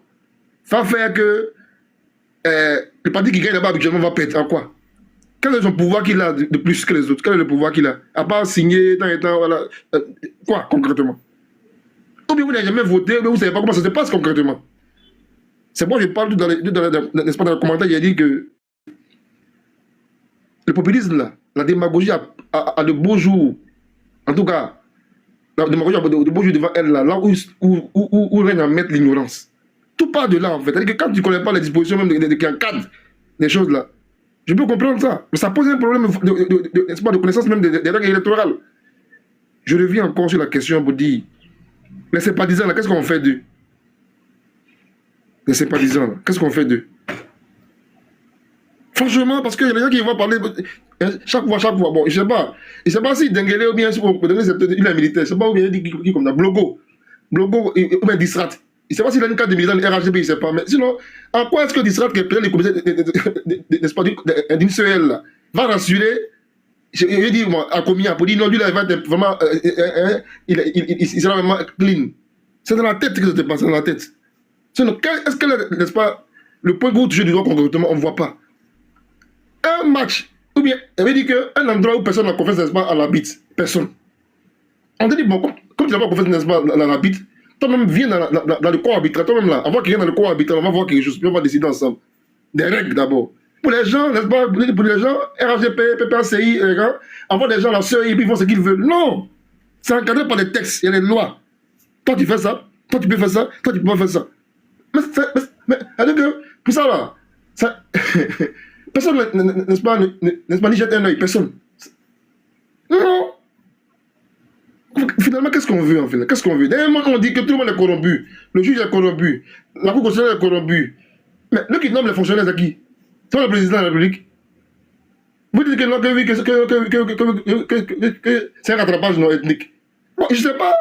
va faire que le parti qui gagne là-bas habituellement va perdre. En quoi? Quel est son pouvoir qu'il a de plus que les autres? Quel est le pouvoir qu'il a? À part signer, tant et tant, voilà. Quoi, concrètement? Ou bien vous n'avez jamais voté, mais vous ne savez pas comment ça se passe concrètement. C'est moi, je parle dans le commentaire, j'ai dit que le populisme, là, la démagogie a de beaux jours. En tout cas, la démagogie a de beaux jours devant elle, là où règne à mettre l'ignorance. Tout part de là, en fait. C'est-à-dire que quand tu ne connais pas les dispositions même qui encadrent les choses, là, je peux comprendre ça. Mais ça pose un problème de connaissance même des règles électorales. Je reviens encore sur la question pour dire, les sympathisants, là, qu'est-ce qu'on fait d'eux? Les sympathisants, qu'est-ce qu'on fait d'eux? Franchement, parce qu'il y a des gens qui vont parler chaque fois. Bon, je ne sais pas si Dengele ou bien il est militaire. Je ne sais pas où il dit qui comme ça. Blogo ou bien Disrat. Je ne sais pas s'il a une carte de militant de RHGP, je ne sais pas. Mais sinon, en quoi est-ce que Disrat, qui est président du comité d'une CEL, va rassurer? Je dis, moi, à combien? Pour dire non, lui, là, il va être vraiment. Il sera vraiment clean. C'est dans la tête que ça se passe, dans la tête. Est-ce que, n'est-ce pas, le point que vous touchez du doigt concrètement, on ne voit pas? Un match, ou bien, il veut dire qu'un endroit où personne n'a confiance, n'est-ce pas, à l'arbitre, personne. On te dit, bon, comme tu n'as pas confiance, n'est-ce pas, à l'arbitre, toi-même viens dans le corps arbitral, toi-même là, avant qu'il vienne dans le corps arbitral, on va voir quelque chose, puis on va décider ensemble. Des règles d'abord. Pour les gens, n'est-ce pas, pour les gens, RHGP, PPACI, avant des gens, la CEI, puis ils font ce qu'ils veulent. Non! C'est encadré par les textes, il y a les lois. Toi, tu fais ça, toi, tu peux faire ça, toi, tu peux pas faire ça. Mais pour ça là, personne, n'est-ce pas, n'y jette un œil, personne. Non. Finalement, qu'est-ce qu'on veut en fait? Qu'est-ce qu'on veut? Dernièrement, on dit que tout le monde est corrompu. Le juge est corrompu. La Cour constitutionnelle est corrompue. Mais le qui nomme les fonctionnaires, c'est qui? C'est le président de la République. Vous dites que non, que c'est un rattrapage non ethnique. Bon, je sais pas.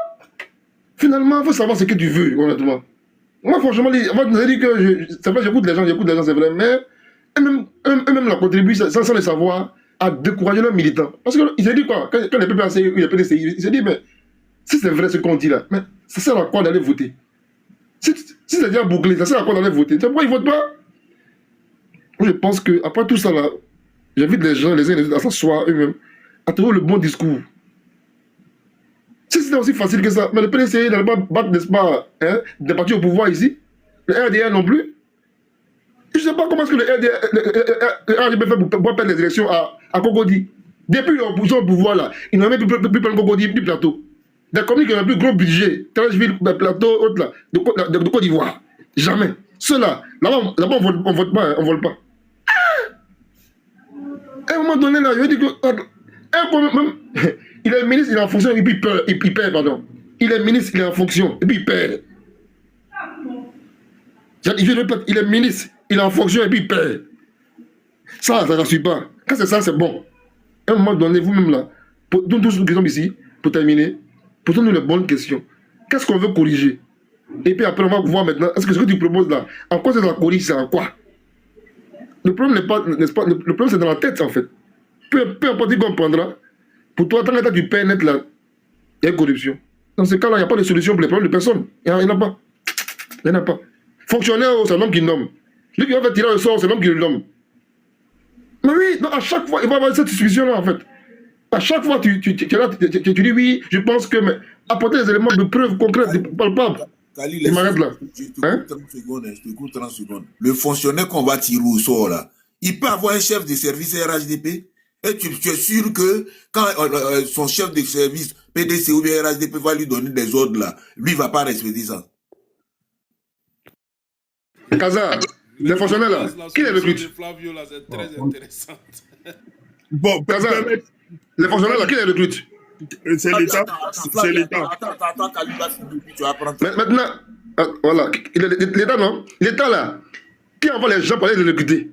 Finalement, il faut savoir ce que tu veux, honnêtement. Moi, franchement, moi, je dis que c'est vrai, j'écoute les gens, c'est vrai, mais eux-mêmes la contribuent sans le savoir à décourager leurs militants. Parce qu'ils se disent quoi? Quand les PPAC ou les PDCI, ils se disent, mais si c'est vrai ce qu'on dit là, mais ça sert à quoi d'aller voter? Si c'est déjà bouclé, ça sert à quoi d'aller voter? C'est pourquoi ils ne votent pas? Moi, je pense qu'après tout ça là, j'invite les gens, les uns et les autres, à s'asseoir eux-mêmes, à trouver le bon discours. Si c'était aussi facile que ça, mais le PDCI n'allait pas battre, n'est-ce pas, hein, des partis au pouvoir ici, le RDR non plus. Je ne sais pas comment est-ce que le RDP fait pour perdre les élections à Cocody. Depuis leur position au pouvoir là, ils n'ont même plus prendre Cocody, plus plateau. Des communes qui ont un plus gros budget, Trècheville, plateau, autre là, de Côte d'Ivoire. Jamais. Ceux-là, là-bas on vote pas, on vole pas. À un moment donné là, je veux dire que il est ministre, il est en fonction et puis il perd, pardon. Il est ministre, il est en fonction et puis il perd. Il est ministre, il est en fonction et puis il perd. Ça ne rassure pas. Quand c'est ça, c'est bon. À un moment donné, vous-même là, pour tous ceux qui sont ici, pour terminer, posons-nous les bonnes questions. Qu'est-ce qu'on veut corriger? Et puis après, on va voir maintenant, est-ce que ce que tu proposes là, en quoi c'est la corrige, c'est en quoi? Le problème n'est pas, n'est-ce pas, le problème c'est dans la tête en fait. Peu importe qui qu'on prendra, pour toi, tant que tu perds net là, il y a une corruption. Dans ce cas-là, il n'y a pas de solution pour les problèmes de personne. Il n'y en a pas. Il n'y en a pas. Fonctionnaire, c'est l'homme qui nomme. Lui qui va faire tirer le sort, c'est l'homme qui le nomme. Mais oui, non, à chaque fois, il va y avoir cette discussion-là en fait. À chaque fois, tu dis oui, je pense que, mais apporter des éléments de preuve concrètes, palpables. Kali, Il m'arrête là. je te coupe 30 secondes. Le fonctionnaire qu'on va tirer au sort là, il peut avoir un chef de service RHDP et tu es sûr que quand son chef de service PDC ou bien RHDP va lui donner des ordres là, lui il va pas respecter ça. Kaza, les fonctionnaires là, qui les recrute? Flavio là, c'est très intéressante. Bon, Kaza, les fonctionnaires là, qui les recrute? c'est l'État. C'est l'État. Attends, Kali va finir, puis tu vas prendre. Maintenant, voilà, l'État non? L'État là, qui envoie les gens pour aller les recruter?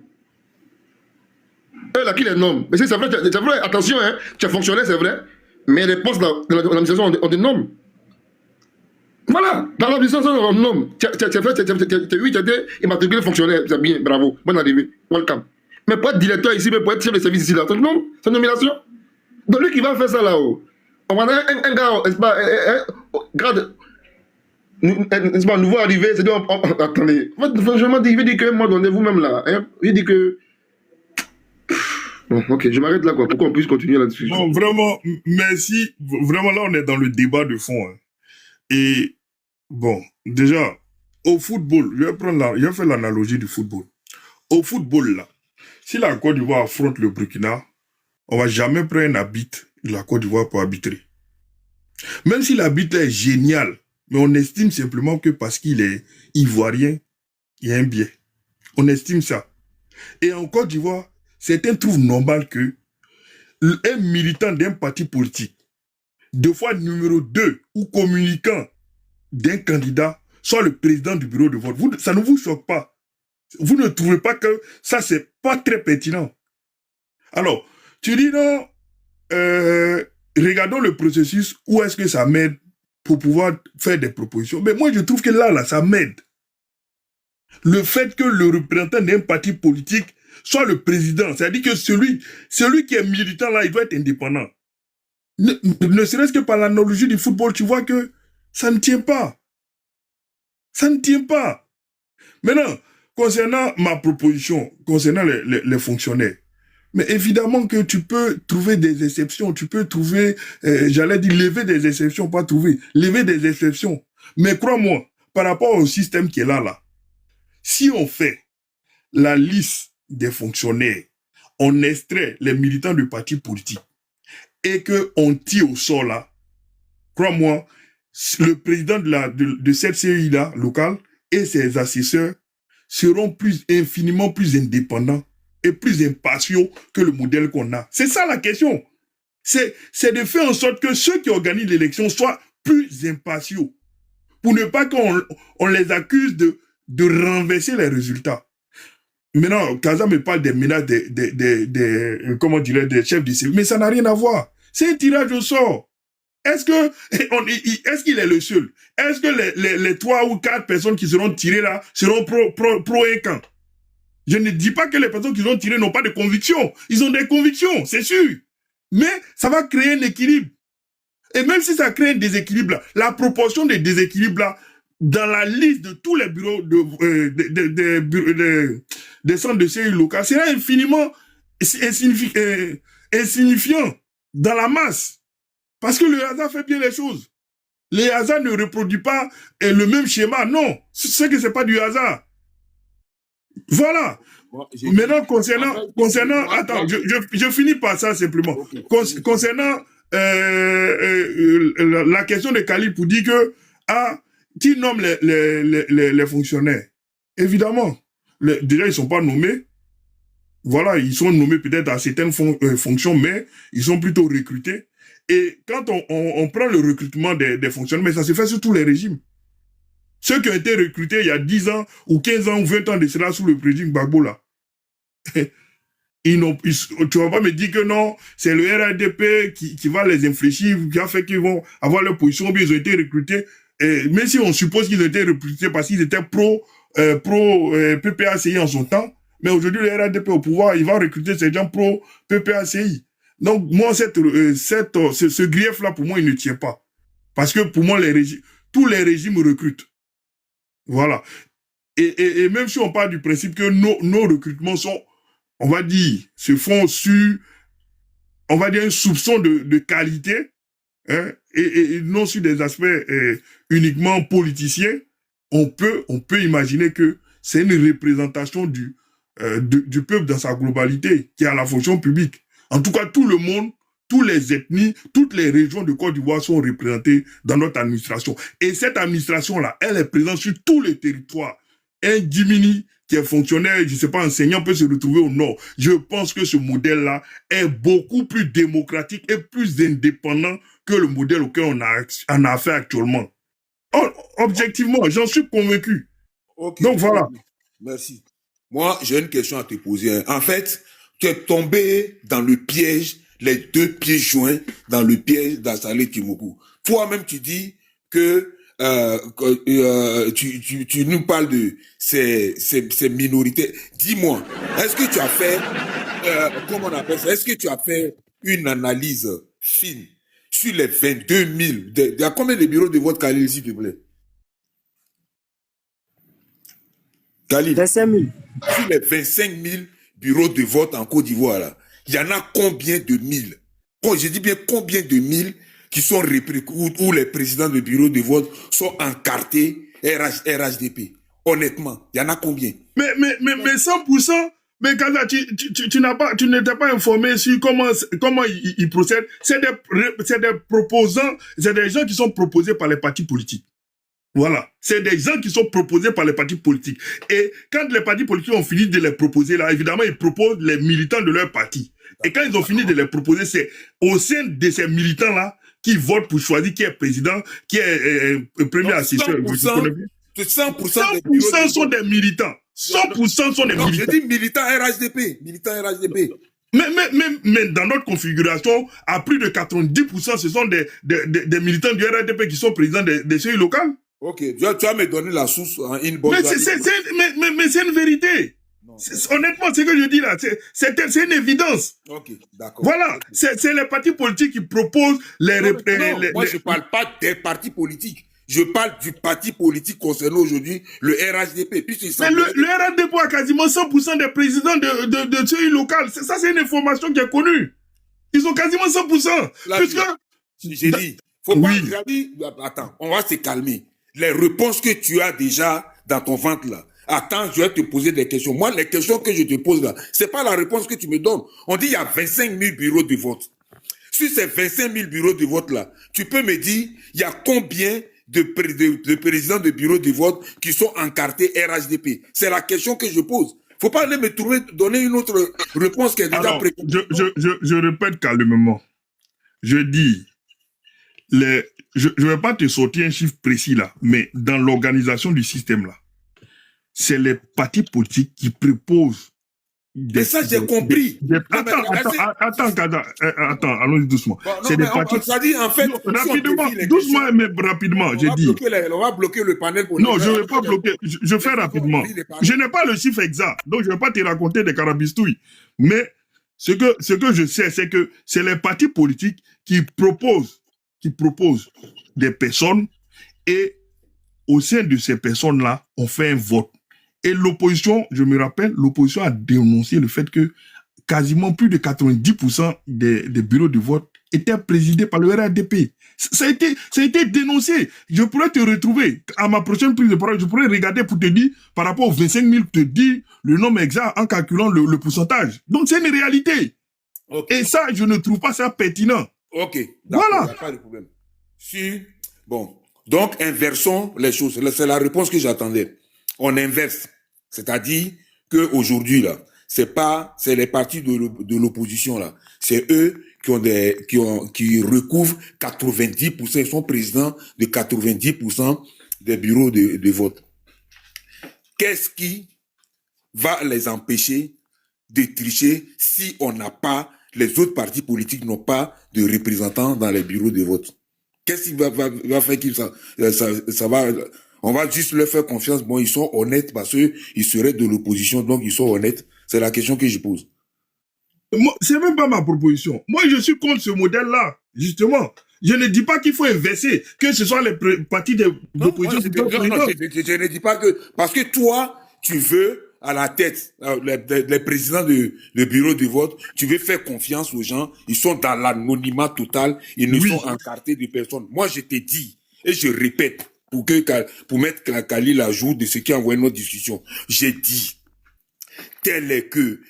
Eux là, qui les nomment? Mais c'est vrai, attention, hein, tu es fonctionnaire, c'est vrai, mais les postes là, dans l'administration, on des nomme. Voilà, dans l'administration, on nomme. Tu es immatriculé fonctionnaire, c'est bien, bravo, bonne arrivée, welcome. Mais pour être directeur ici, mais pour être chef de service ici, là, c'est non, c'est une nomination. Donc lui qui va faire ça là-haut, on va un gars, n'est-ce pas, grade, n'est-ce pas, nouveau arrivé, c'est dit, attendez, franchement, il veut dire que moi, donnez vous-même là, hein, il dit que, bon, ok, je m'arrête là, quoi, pour qu'on puisse continuer la discussion. Bon, vraiment, merci. Vraiment, là, on est dans le débat de fond. Hein. Et, bon, déjà, au football, je vais faire l'analogie du football. Au football, là, si la Côte d'Ivoire affronte le Burkina, on va jamais prendre un arbitre de la Côte d'Ivoire pour arbitrer. Même si l'arbitre est génial, mais on estime simplement que parce qu'il est ivoirien, il y a un biais. On estime ça. Et en Côte d'Ivoire, certains trouvent normal que un militant d'un parti politique, deux fois numéro 2 ou communicant d'un candidat, soit le président du bureau de vote. Ça ne vous choque pas. Vous ne trouvez pas que ça, c'est pas très pertinent. Alors, tu dis non, regardons le processus, où est-ce que ça m'aide pour pouvoir faire des propositions. Mais moi, je trouve que là, ça m'aide. Le fait que le représentant d'un parti politique soit le président, c'est-à-dire que celui qui est militant là, il doit être indépendant. Ne serait-ce que par l'analogie du football, tu vois que ça ne tient pas. Ça ne tient pas. Maintenant, concernant ma proposition, concernant les fonctionnaires, mais évidemment que tu peux trouver des exceptions, tu peux trouver, j'allais dire lever des exceptions, pas trouver, lever des exceptions. Mais crois-moi, par rapport au système qui est là, si on fait la liste des fonctionnaires, on extrait les militants du parti politique et qu'on tire au sort là, crois-moi, le président de cette CI-là, locale, et ses assesseurs seront infiniment plus indépendants et plus impartiaux que le modèle qu'on a. C'est ça la question. C'est de faire en sorte que ceux qui organisent l'élection soient plus impartiaux pour ne pas qu'on les accuse de renverser les résultats. Maintenant, Kaza me parle des menaces comment dirais des chefs de service, mais ça n'a rien à voir. C'est un tirage au sort. Est-ce qu'il est le seul? Est-ce que les 3 ou 4 personnes qui seront tirées là seront pro un camp? Je ne dis pas que les personnes qui ont tiré n'ont pas de convictions. Ils ont des convictions, c'est sûr. Mais ça va créer un équilibre. Et même si ça crée un déséquilibre, là, la proportion des déséquilibres là, dans la liste de tous les bureaux des centres de CI locaux sera infiniment insignifiant dans la masse. Parce que le hasard fait bien les choses. Le hasard ne reproduit pas le même schéma, non. C'est que c'est pas du hasard. Voilà. Bon, maintenant, concernant, attends, je finis par ça simplement. Okay. Concernant la question de Khalid pour dire que qui nomme les fonctionnaires? Évidemment, déjà ils sont pas nommés. Voilà, ils sont nommés peut-être à certaines fonctions, mais ils sont plutôt recrutés. Et quand on prend le recrutement des fonctionnaires, mais ça se fait sur tous les régimes. Ceux qui ont été recrutés il y a 10 ans, ou 15 ans, ou 20 ans de cela sous le régime Gbagbo, là. Tu vas pas me dire que non, c'est le RADP qui va les infléchir, qui a fait qu'ils vont avoir leur position, bien ils ont été recrutés. Même si on suppose qu'ils ont été recrutés parce qu'ils étaient pro PPACI en son temps, mais aujourd'hui le RADP au pouvoir, il va recruter ces gens pro PPACI. Donc moi, ce grief-là, pour moi, il ne tient pas. Parce que pour moi, tous les régimes recrutent. Voilà. Et même si on parle du principe que nos recrutements sont, on va dire, se font sur, on va dire, un soupçon de qualité, hein, et non sur des aspects uniquement politiciens, on peut imaginer que c'est une représentation du peuple dans sa globalité, qui a la fonction publique. En tout cas, tout le monde, toutes les ethnies, toutes les régions de Côte d'Ivoire sont représentées dans notre administration. Et cette administration-là, elle est présente sur tous les territoires. Un Jiminy qui est fonctionnaire, je ne sais pas, enseignant, peut se retrouver au nord. Je pense que ce modèle-là est beaucoup plus démocratique et plus indépendant que le modèle auquel on a affaire actuellement. Objectivement, j'en suis convaincu. Okay. Donc voilà. Merci. Moi, j'ai une question à te poser. En fait, tu es tombé dans le piège, les 2 pieds joints dans le piège d'Assalé Timokou. Toi-même, tu dis que tu nous parles de ces minorités. Dis-moi, est-ce que tu as fait, comment on appelle ça, est-ce que tu as fait une analyse fine sur les 22 000, il y a combien de bureaux de vote, Khalil, s'il te plaît? Khalil, 25 000. Sur les 25 000 bureaux de vote en Côte d'Ivoire, là, il y en a combien de mille? Quand je dis bien combien de mille qui sont repris, où les présidents de bureaux de vote sont encartés RHDP. Honnêtement, il y en a combien? Mais 100%, mais Kaza, tu n'étais pas informé sur comment ils procèdent. C'est des proposants, c'est des gens qui sont proposés par les partis politiques. Voilà. C'est des gens qui sont proposés par les partis politiques. Et quand les partis politiques ont fini de les proposer, là, évidemment, ils proposent les militants de leur parti. Et quand ils ont fini de les proposer, c'est au sein de ces militants-là qui votent pour choisir qui est président, qui est premier assesseur. 100% sont des militants. 100% sont des militants. Je dis militants RHDP. Militants RHDP. Mais dans notre configuration, à plus de 90%, ce sont des militants du RHDP qui sont présidents des CI locales. Ok, tu vas me donner la source en inbox. Mais c'est une vérité. Honnêtement, ce que je dis là, c'est une évidence. Ok, d'accord. Voilà, okay. C'est les partis politiques qui proposent les... moi, je ne parle pas des partis politiques. Je parle du parti politique concernant aujourd'hui le RHDP. Mais le RHDP a quasiment 100% des présidents de CI local. Ça, c'est une information qui est connue. Ils ont quasiment 100%. J'ai dit, faut pas... Attends, on va se calmer. Les réponses que tu as déjà dans ton ventre là, attends, je vais te poser des questions. Moi, les questions que je te pose là, c'est pas la réponse que tu me donnes. On dit il y a 25 000 bureaux de vote. Sur ces 25 000 bureaux de vote là, tu peux me dire, il y a combien de présidents de bureaux de vote qui sont encartés RHDP? C'est la question que je pose. Faut pas aller me donner une autre réponse qui est déjà préconisée. Je répète calmement. Je dis, je vais pas te sortir un chiffre précis là, mais dans l'organisation du système là, c'est les partis politiques qui proposent Et ça, j'ai compris. Attends, allons-y doucement. Bon, C'est des partis. Ça dit, en fait, Non, rapidement, doucement, mais rapidement, j'ai dit. On va bloquer le panel pour non, je ne vais pas bloquer. Je fais rapidement. Je n'ai pas le chiffre exact, donc je ne vais pas te raconter des carabistouilles. Mais ce que je sais, c'est que c'est les partis politiques qui proposent des personnes et au sein de ces personnes-là, on fait un vote. Et l'opposition, je me rappelle, l'opposition a dénoncé le fait que quasiment plus de 90% des bureaux de vote étaient présidés par le RADP. Ça a été dénoncé. Je pourrais te retrouver à ma prochaine prise de parole, je pourrais regarder pour te dire, par rapport aux 25 000, te dire le nombre exact en calculant le pourcentage. Donc c'est une réalité. Okay. Et ça, je ne trouve pas ça pertinent. Ok, voilà. Il n'y a pas de problème. Bon, donc inversons les choses. C'est la réponse que j'attendais. On inverse. C'est-à-dire qu'aujourd'hui, là, c'est les partis de l'opposition, là. C'est eux qui recouvrent 90%, ils sont présidents de 90% des bureaux de vote. Qu'est-ce qui va les empêcher de tricher si les autres partis politiques n'ont pas de représentants dans les bureaux de vote? Qu'est-ce qui va faire que ça va... On va juste leur faire confiance. Bon, ils sont honnêtes parce qu'ils seraient de l'opposition, donc ils sont honnêtes. C'est la question que je pose. C'est même pas ma proposition. Moi, je suis contre ce modèle-là, justement. Je ne dis pas qu'il faut inverser, que ce soit les partis de l'opposition. Je ne dis pas que... Parce que toi, tu veux, à la tête, les présidents de bureau de vote, tu veux faire confiance aux gens. Ils sont dans l'anonymat total. Ils ne sont encartés de personne. Moi, je t'ai dit, et je répète, pour mettre Khalil à jour de ce qui a envoyé notre discussion. J'ai dit, tel que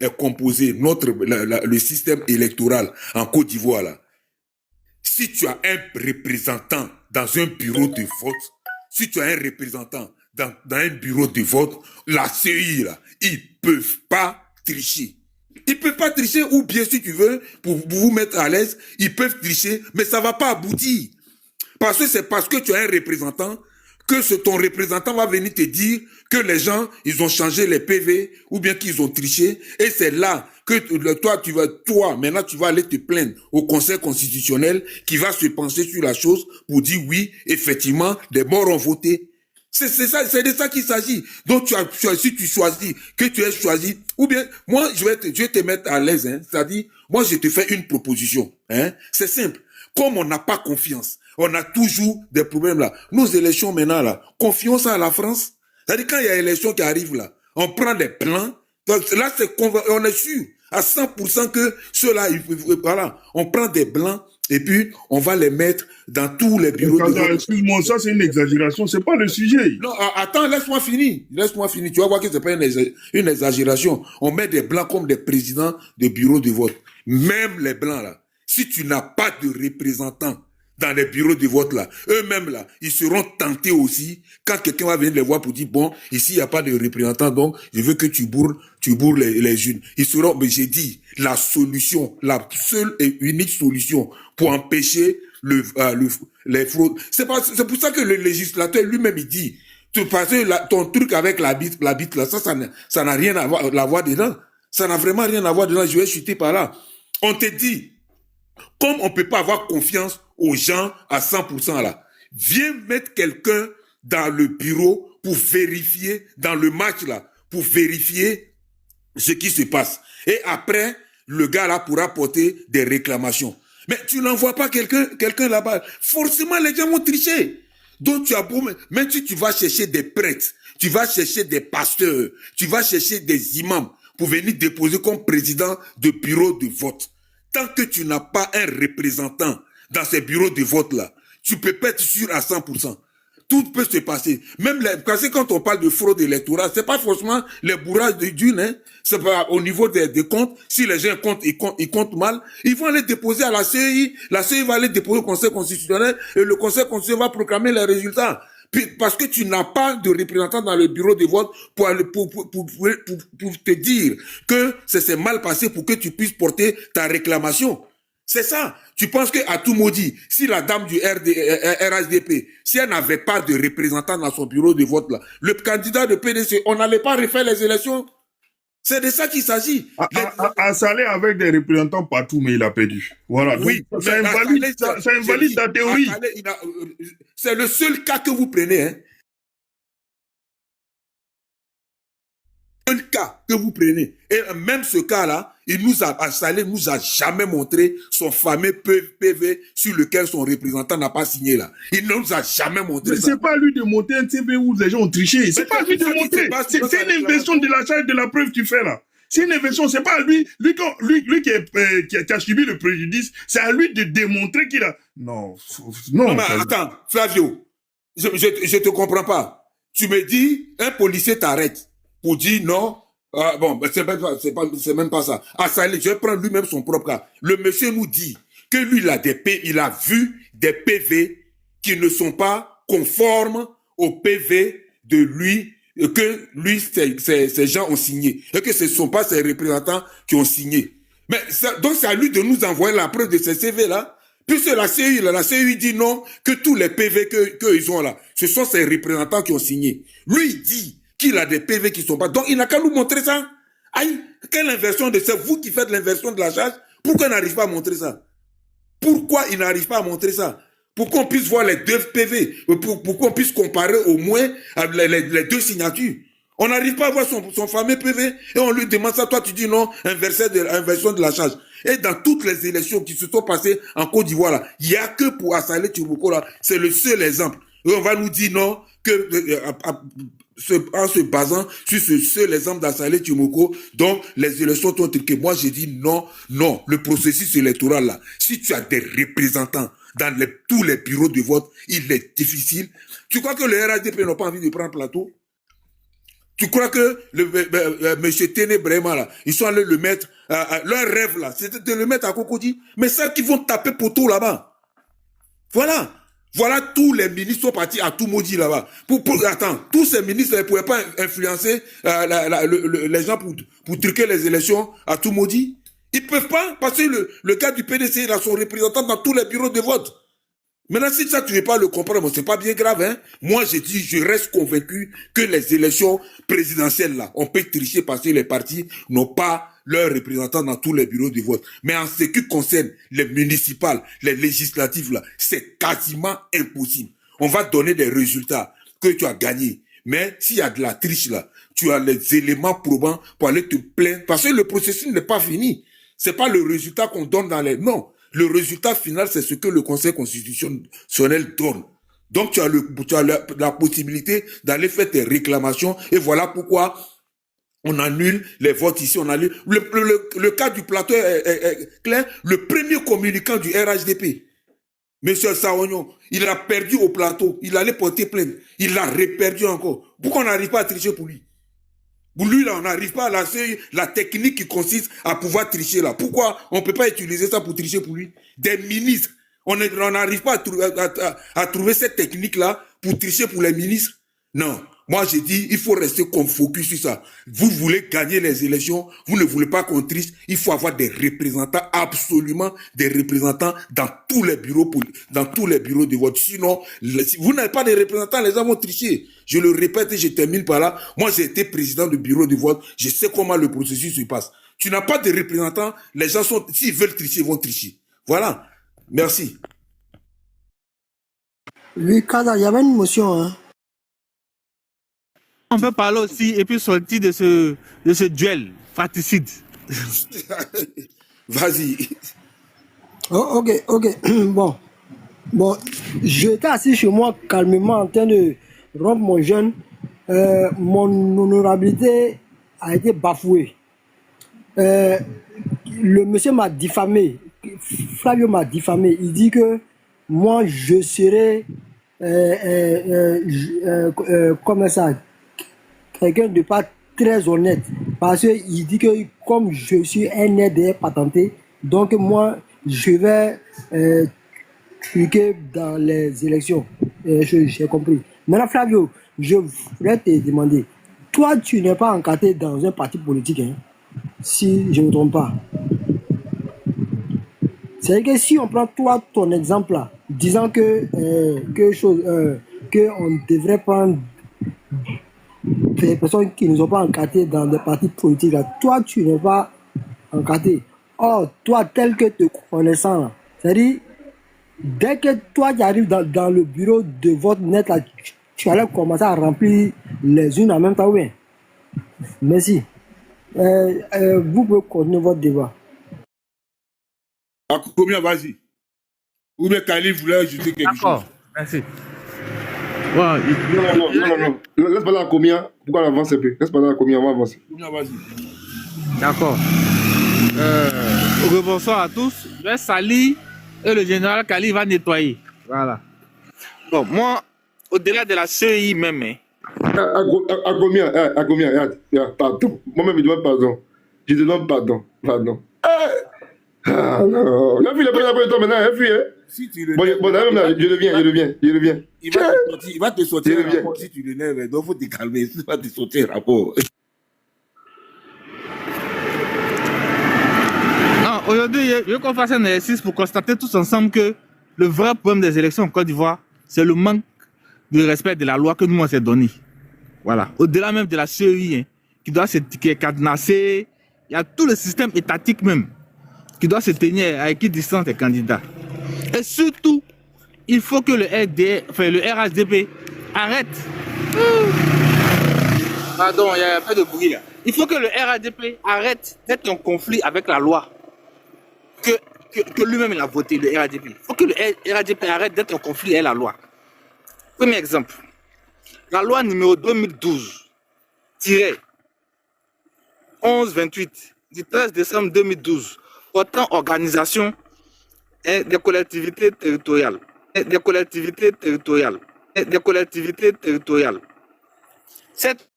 est composé le système électoral en Côte d'Ivoire, là, si tu as un représentant dans un bureau de vote, la CEI, là, ils peuvent pas tricher. Ils peuvent pas tricher, ou bien si tu veux, pour vous mettre à l'aise, ils peuvent tricher, mais ça va pas aboutir. Parce que c'est parce que tu as un représentant que ton représentant va venir te dire que les gens, ils ont changé les PV ou bien qu'ils ont triché. Et c'est là que maintenant tu vas aller te plaindre au Conseil constitutionnel qui va se pencher sur la chose pour dire oui, effectivement, des morts ont voté. C'est de ça qu'il s'agit. Donc si tu choisis, que tu aies choisi, ou bien, moi, je vais te mettre à l'aise, hein. C'est-à-dire, moi, je te fais une proposition, hein. C'est simple. Comme on n'a pas confiance, on a toujours des problèmes là. Nos élections maintenant là, confions ça à la France. C'est-à-dire quand il y a élection qui arrive là, on prend des plans. Donc là, on est sûr à 100% que ceux-là, voilà, on prend des blancs et puis on va les mettre dans tous les bureaux de vote. Excuse-moi, ça c'est une exagération, c'est pas le sujet. Non, attends, laisse-moi finir. Tu vas voir que c'est pas une exagération. On met des blancs comme des présidents de bureaux de vote. Même les blancs là, si tu n'as pas de représentants dans les bureaux de vote là, eux-mêmes là, ils seront tentés aussi quand quelqu'un va venir les voir pour dire bon, ici il n'y a pas de représentant, donc je veux que tu bourres les unes. Ils seront, mais j'ai dit, la solution, la seule et unique solution pour empêcher les fraudes. C'est pour ça que le législateur lui-même il dit, parce que ton truc avec la bite là, ça n'a rien à voir dedans. Ça n'a vraiment rien à voir dedans. Je vais chuter par là. On te dit, comme on peut pas avoir confiance aux gens à 100% là, viens mettre quelqu'un dans le bureau pour vérifier, dans le match là, pour vérifier ce qui se passe. Et après, le gars là pourra porter des réclamations. Mais tu n'envoies pas quelqu'un là-bas. Forcément, les gens vont tricher. Donc tu as beau, même si tu vas chercher des prêtres, tu vas chercher des pasteurs, tu vas chercher des imams pour venir déposer comme président de bureau de vote. Tant que tu n'as pas un représentant dans ces bureaux de vote-là, tu peux pas être sûr à 100%. Tout peut se passer. Même parce que quand on parle de fraude électorale, c'est pas forcément les bourrages d'une, hein. C'est pas au niveau des comptes. Si les gens ils comptent mal, ils vont aller déposer à la CEI. La CEI va aller déposer au Conseil constitutionnel et le Conseil constitutionnel va proclamer les résultats. Puis, parce que tu n'as pas de représentant dans le bureau de vote pour te dire que c'est mal passé pour que tu puisses porter ta réclamation. C'est ça. Tu penses que à tout maudit, si la dame du RHDP, si elle n'avait pas de représentant dans son bureau de vote là, le candidat de PDC, on n'allait pas refaire les élections? C'est de ça qu'il s'agit. À Salé avec des représentants partout, mais il a perdu. Voilà. Oui, donc, ça invalide la théorie. C'est le seul cas que vous prenez. Hein. Seul cas que vous prenez. Et même ce cas-là, Salé nous a jamais montré son fameux PV sur lequel son représentant n'a pas signé là. Il ne nous a jamais montré. Mais c'est pas lui de monter un CV où les gens ont triché. C'est pas lui de montrer. C'est une inversion de la charge de la preuve que tu fais là. C'est une inversion. C'est pas lui qui a subi le préjudice. C'est à lui de démontrer qu'il a. Non, mais attends, Flavio, je te comprends pas. Tu me dis, un policier t'arrête pour dire non. Bon, c'est même pas ça. Salé, je vais prendre lui-même son propre cas. Le monsieur nous dit que lui, il a vu des PV qui ne sont pas conformes au PV de lui, que lui, ces gens ont signé. Et que ce ne sont pas ses représentants qui ont signé. Mais donc c'est à lui de nous envoyer la preuve de ces CV-là. Puisque la CEI dit non, que tous les PV qu'ils ont là, ce sont ses représentants qui ont signé. Lui, il dit qu'il a des PV qui ne sont pas. Donc, il n'a qu'à nous montrer ça. Aïe, quelle inversion de ça? Vous qui faites l'inversion de la charge, pourquoi il n'arrive pas à montrer ça? Pourquoi il n'arrive pas à montrer ça? Pour qu'on puisse voir les deux PV, pour qu'on puisse comparer au moins les deux signatures. On n'arrive pas à voir son fameux PV et on lui demande ça. Toi, tu dis non, inversion de la charge. Et dans toutes les élections qui se sont passées en Côte d'Ivoire, là, il n'y a que pour Salé Tchoumoco, là, c'est le seul exemple. Et on va nous dire non, en se basant sur ce seul exemple d'Salé Tchoumoco, donc les élections sont truquées. Moi, j'ai dit non, le processus électoral là, si tu as des représentants dans tous les bureaux de vote, il est difficile. Tu crois que le RHDP n'a pas envie de prendre plateau? Tu crois que monsieur Téné Brema là, ils sont allés le mettre, leur rêve là, c'était de le mettre à Cocody, mais celles qui vont taper poteau là-bas. Voilà, tous les ministres sont partis à tout maudit là-bas. Attends, tous ces ministres ne pouvaient pas influencer les gens pour truquer les élections à tout maudit. Ils peuvent pas, parce que le gars du PDC, il a son représentant dans tous les bureaux de vote. Maintenant, si ça, tu ne veux pas le comprendre, c'est pas bien grave, hein. Moi, je reste convaincu que les élections présidentielles, là, on peut tricher parce que les partis n'ont pas leurs représentants dans tous les bureaux de vote. Mais en ce qui concerne les municipales, les législatives, là, c'est quasiment impossible. On va donner des résultats que tu as gagnés. Mais s'il y a de la triche, là, tu as les éléments probants pour aller te plaindre. Parce que le processus n'est pas fini. C'est pas le résultat qu'on donne dans les... Non. Le résultat final, c'est ce que le Conseil constitutionnel donne. Donc, tu as la possibilité d'aller faire tes réclamations. Et voilà pourquoi on annule les votes ici. On annule. Le cas du plateau est clair. Le premier communicant du RHDP, Monsieur Saognon, il a perdu au plateau. Il allait porter plainte. Il l'a reperdu encore. Pourquoi on n'arrive pas à tricher pour lui? Pour lui, là, on n'arrive pas à la technique qui consiste à pouvoir tricher, là. Pourquoi on ne peut pas utiliser ça pour tricher pour lui? Des ministres. On n'arrive pas à trouver cette technique-là pour tricher pour les ministres? Non. Moi, j'ai dit, il faut rester comme focus sur ça. Vous voulez gagner les élections, vous ne voulez pas qu'on triche, il faut avoir des représentants, absolument des représentants dans tous les bureaux de vote. Sinon, si vous n'avez pas de représentants, les gens vont tricher. Je le répète et je termine par là. Moi, j'ai été président du bureau de vote, je sais comment le processus se passe. Tu n'as pas de représentants, les gens s'ils veulent tricher, ils vont tricher. Voilà. Merci. Oui, Kada, il y avait une motion, hein. On peut parler aussi et puis sortir de ce duel fratricide. Vas-y. Oh, ok. Bon, j'étais assis chez moi calmement en train de rompre mon jeûne. Mon honorabilité a été bafouée. Le monsieur m'a diffamé. Flavio m'a diffamé. Il dit que moi, je serais... comment ça, quelqu'un de pas très honnête, parce qu'il dit que comme je suis un aide patenté, donc moi je vais truquer dans les élections. J'ai compris. Maintenant Flavio, je voudrais te demander, toi tu n'es pas encadré dans un parti politique, hein, si je ne me trompe pas. C'est-à-dire que si on prend toi ton exemple là, disant que on devrait prendre des personnes qui ne sont pas encadrées dans des partis politiques. Là. Toi, tu n'es pas encadré. Or, toi, tel que te connaissant, là, c'est-à-dire, dès que toi, tu arrives dans le bureau de vote net, là, tu allais commencer à remplir les unes en même temps. Oui. Merci. Vous pouvez continuer votre débat. Combien, vas-y. Ou bien Kali voulait ajouter quelque chose. D'accord, merci. Non. Laisse parler à combien. Pourquoi on avance un peu? Laisse parler à combien, on va avancer. Combien, vas-y. D'accord. Bonsoir à tous. Je vais salir et le général Kali va nettoyer. Voilà. Bon, moi, au-delà de la CEI même, hein. À combien? Pardon. Moi-même, je demande pardon. Je demande pardon. Non. La fille, après toi maintenant, la fille, hein? Si tu le Bon, je reviens. Il va te sortir un rapport si tu l'énerves. Donc, il faut te calmer. Il va te sortir un rapport. Non, aujourd'hui, je veux qu'on fasse un exercice pour constater tous ensemble que le vrai problème des élections en Côte d'Ivoire, c'est le manque de respect de la loi que nous on s'est donnée. Voilà. Au-delà même de la CEI, hein, qui est cadenassée, il y a tout le système étatique même qui doit se tenir à équidistance des candidats. Et surtout, il faut que le RHDP arrête. Pardon, il y a un peu de bruit là. Il faut que le RHDP arrête d'être en conflit avec la loi que lui-même il a voté, le RHDP. Il faut que le RHDP arrête d'être en conflit avec la loi. Premier exemple. La loi numéro 2012-1128 du 13 décembre 2012 portant organisation des collectivités territoriales. Cette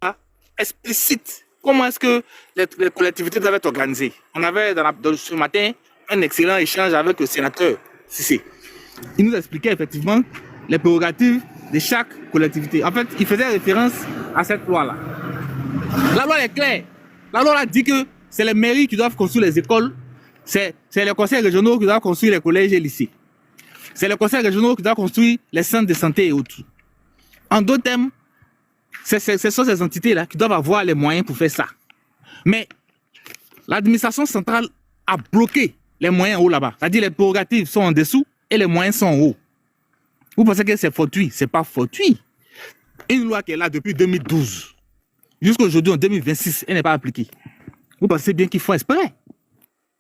loi explicite comment est-ce que les collectivités doivent être organisées. On avait ce matin un excellent échange avec le sénateur Cissé. Il nous expliquait effectivement les prérogatives de chaque collectivité. En fait, il faisait référence à cette loi-là. La loi est claire. La loi a dit que c'est les mairies qui doivent construire les écoles, c'est les conseils régionaux qui doivent construire les collèges et lycées. C'est les conseils régionaux qui doivent construire les centres de santé et autres. En d'autres termes, ce sont ces entités-là qui doivent avoir les moyens pour faire ça. Mais l'administration centrale a bloqué les moyens en haut là-bas. C'est-à-dire les prérogatives sont en dessous et les moyens sont en haut. Vous pensez que c'est fortuit? C'est pas fortuit. Une loi qui est là depuis 2012. Jusqu'à aujourd'hui, en 2026, elle n'est pas appliquée. Vous pensez bien qu'il faut exprès.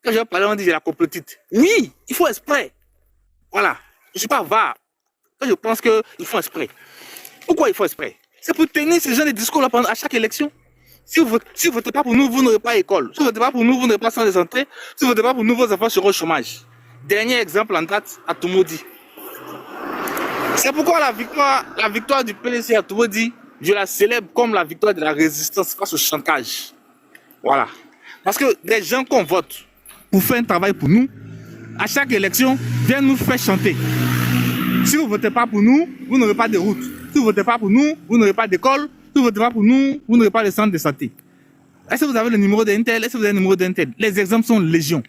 Quand je parle, on dit j'ai la complotite. Oui, il faut exprès. Voilà. Je ne suis pas avare. Quand je pense qu'il faut exprès. Pourquoi il faut exprès? C'est pour tenir ce genre de discours-là à chaque élection. Si vous ne votez pas pour nous, vous n'aurez pas école. Si vous ne votez pas pour nous, vous n'aurez pas centre de santé. Si vous ne votez pas pour nous, vos enfants seront au chômage. Dernier exemple en date à Toumoudi. C'est pourquoi la victoire du PDC à Toumoudi, je la célèbre comme la victoire de la résistance face au chantage. Voilà. Parce que des gens qu'on vote pour faire un travail pour nous, à chaque élection, viennent nous faire chanter. Si vous ne votez pas pour nous, vous n'aurez pas de route. Si vous ne votez pas pour nous, vous n'aurez pas d'école. Si vous ne votez pas pour nous, vous n'aurez pas de centre de santé. Est-ce que vous avez le numéro d'Intel? Est-ce que vous avez le numéro d'Intel? Les exemples sont légion.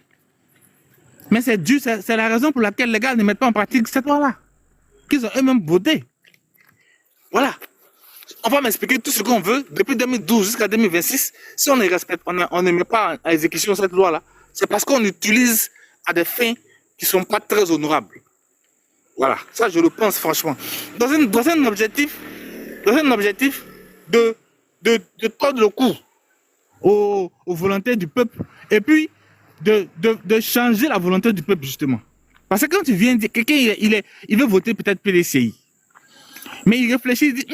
Mais c'est dû, c'est la raison pour laquelle les gars ne mettent pas en pratique cette loi-là. Qu'ils ont eux-mêmes voté. Voilà. On va m'expliquer tout ce qu'on veut depuis 2012 jusqu'à 2026. Si on ne respecte, on ne met pas à exécution cette loi-là, c'est parce qu'on l'utilise à des fins qui ne sont pas très honorables. Voilà, ça je le pense franchement. Dans un objectif de tordre le cou aux volontés du peuple et puis de changer la volonté du peuple justement. Parce que quand tu viens dire, quelqu'un il veut voter peut-être PDCI, mais il réfléchit, il dit,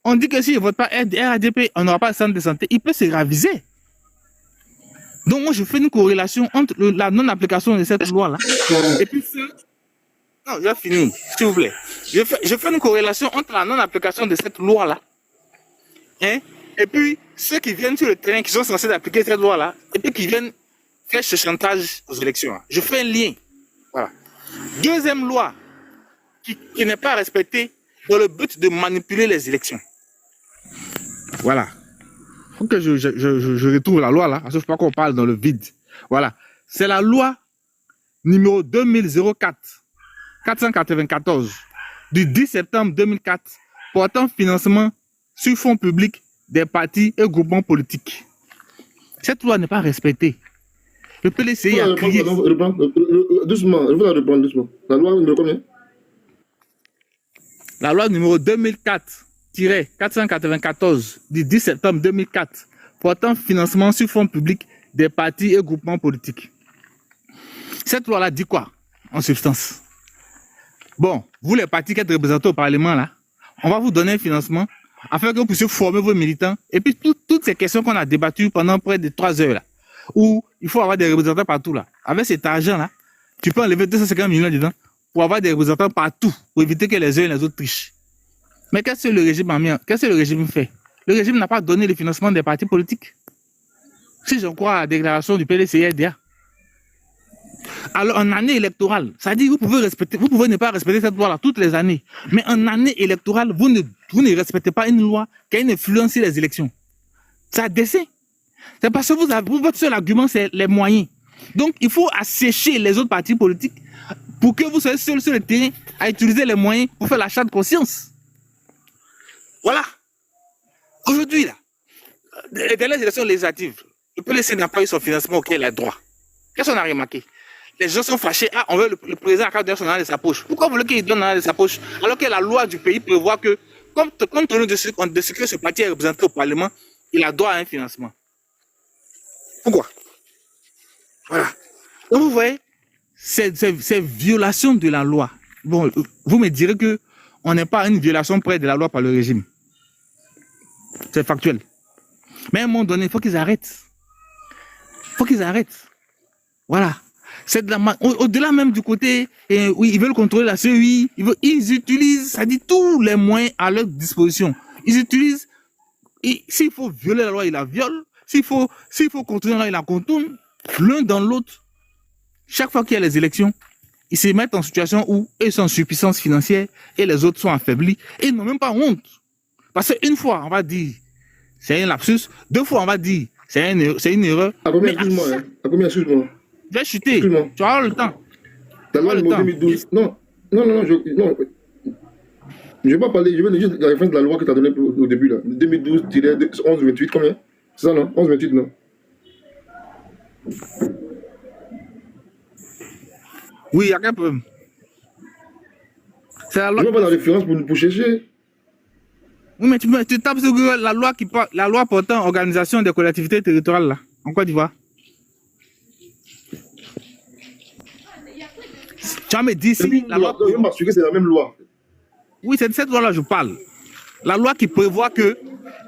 on dit que s'il ne vote pas RADP, on n'aura pas de centre de santé, il peut se raviser. Donc moi je fais une corrélation entre la non-application de cette loi-là et puis non, je vais finir, s'il vous plaît. Je fais une corrélation entre la non-application de cette loi-là, hein, et puis ceux qui viennent sur le terrain, qui sont censés appliquer cette loi-là, et puis qui viennent faire ce chantage aux élections. Je fais un lien. Voilà. Deuxième loi qui n'est pas respectée dans le but de manipuler les élections. Voilà. Il faut que je retrouve la loi là, parce que je ne sais pas qu'on parle dans le vide. Voilà. C'est la loi numéro 2004-494 du 10 septembre 2004 portant financement sur fonds publics des partis et groupements politiques. Cette loi n'est pas respectée. Le PLCI a crié... Doucement, je vais la reprendre doucement. La loi numéro combien? La loi numéro 2004-494 du 10 septembre 2004 portant financement sur fonds publics des partis et groupements politiques. Cette loi-là dit quoi, en substance? Bon, vous les partis qui êtes représentés au Parlement, là, on va vous donner un financement afin que vous puissiez former vos militants. Et puis, toutes ces questions qu'on a débattues pendant près de 3 heures, là, où il faut avoir des représentants partout, là. Avec cet argent-là, tu peux enlever 250 millions dedans pour avoir des représentants partout, pour éviter que les uns et les autres trichent. Mais qu'est-ce que le régime a mis? Qu'est-ce que le régime fait? Le régime n'a pas donné le financement des partis politiques. Si je crois à la déclaration du PDCRDA. Alors, en année électorale, ça dit vous pouvez ne pas respecter cette loi-là toutes les années. Mais en année électorale, vous ne respectez pas une loi qui a une influence sur les élections. C'est à dessein. C'est parce que votre seul argument, c'est les moyens. Donc, il faut assécher les autres partis politiques pour que vous soyez seuls sur le terrain à utiliser les moyens pour faire l'achat de conscience. Voilà. Aujourd'hui, là, les dernières élections législatives, le PLC n'a pas eu son financement auquel il a droit. Qu'est-ce qu'on a remarqué? Les gens sont fâchés. Ah, on veut le président à donner son argent de sa poche. Pourquoi vous voulez qu'il donne l'argent de sa poche? Alors que la loi du pays prévoit que, compte tenu de ce que ce parti est représenté au Parlement, il a droit à un financement. Pourquoi? Voilà. Donc vous voyez, ces violations de la loi. Bon, vous me direz que on n'est pas à une violation près de la loi par le régime. C'est factuel. Mais à un moment donné, il faut qu'ils arrêtent. Il faut qu'ils arrêtent. Voilà. C'est de la au-delà même du côté oui, ils veulent contrôler la CEI, ils utilisent, ça dit, tous les moyens à leur disposition. Ils utilisent, s'il faut violer la loi, ils la violent. S'il faut contourner la loi, ils la contournent. L'un dans l'autre. Chaque fois qu'il y a les élections, ils se mettent en situation où ils sont en suffisance financière et les autres sont affaiblis et ils n'ont même pas honte. Parce qu'une fois, on va dire, c'est un lapsus. 2 fois, on va dire, c'est une erreur. À combien, excuse-moi. Je vais chuter. Tu vas avoir le temps. La loi numéro 2012. Non. Je ne vais pas parler, je vais juste la référence de la loi que tu as donnée au début, là. 2012-1128, combien? C'est ça, non? 1128, non? Oui, il y a qu'un problème. C'est la loi. Je ne vais pas la référence pour chercher. Oui, mais tu tapes sur Google la loi portant organisation des collectivités territoriales, là, en Côte d'Ivoire. Tu vas me dire si la loi... Je vais m'assurer que c'est la même loi. Oui, c'est de cette loi-là que je parle. La loi qui prévoit que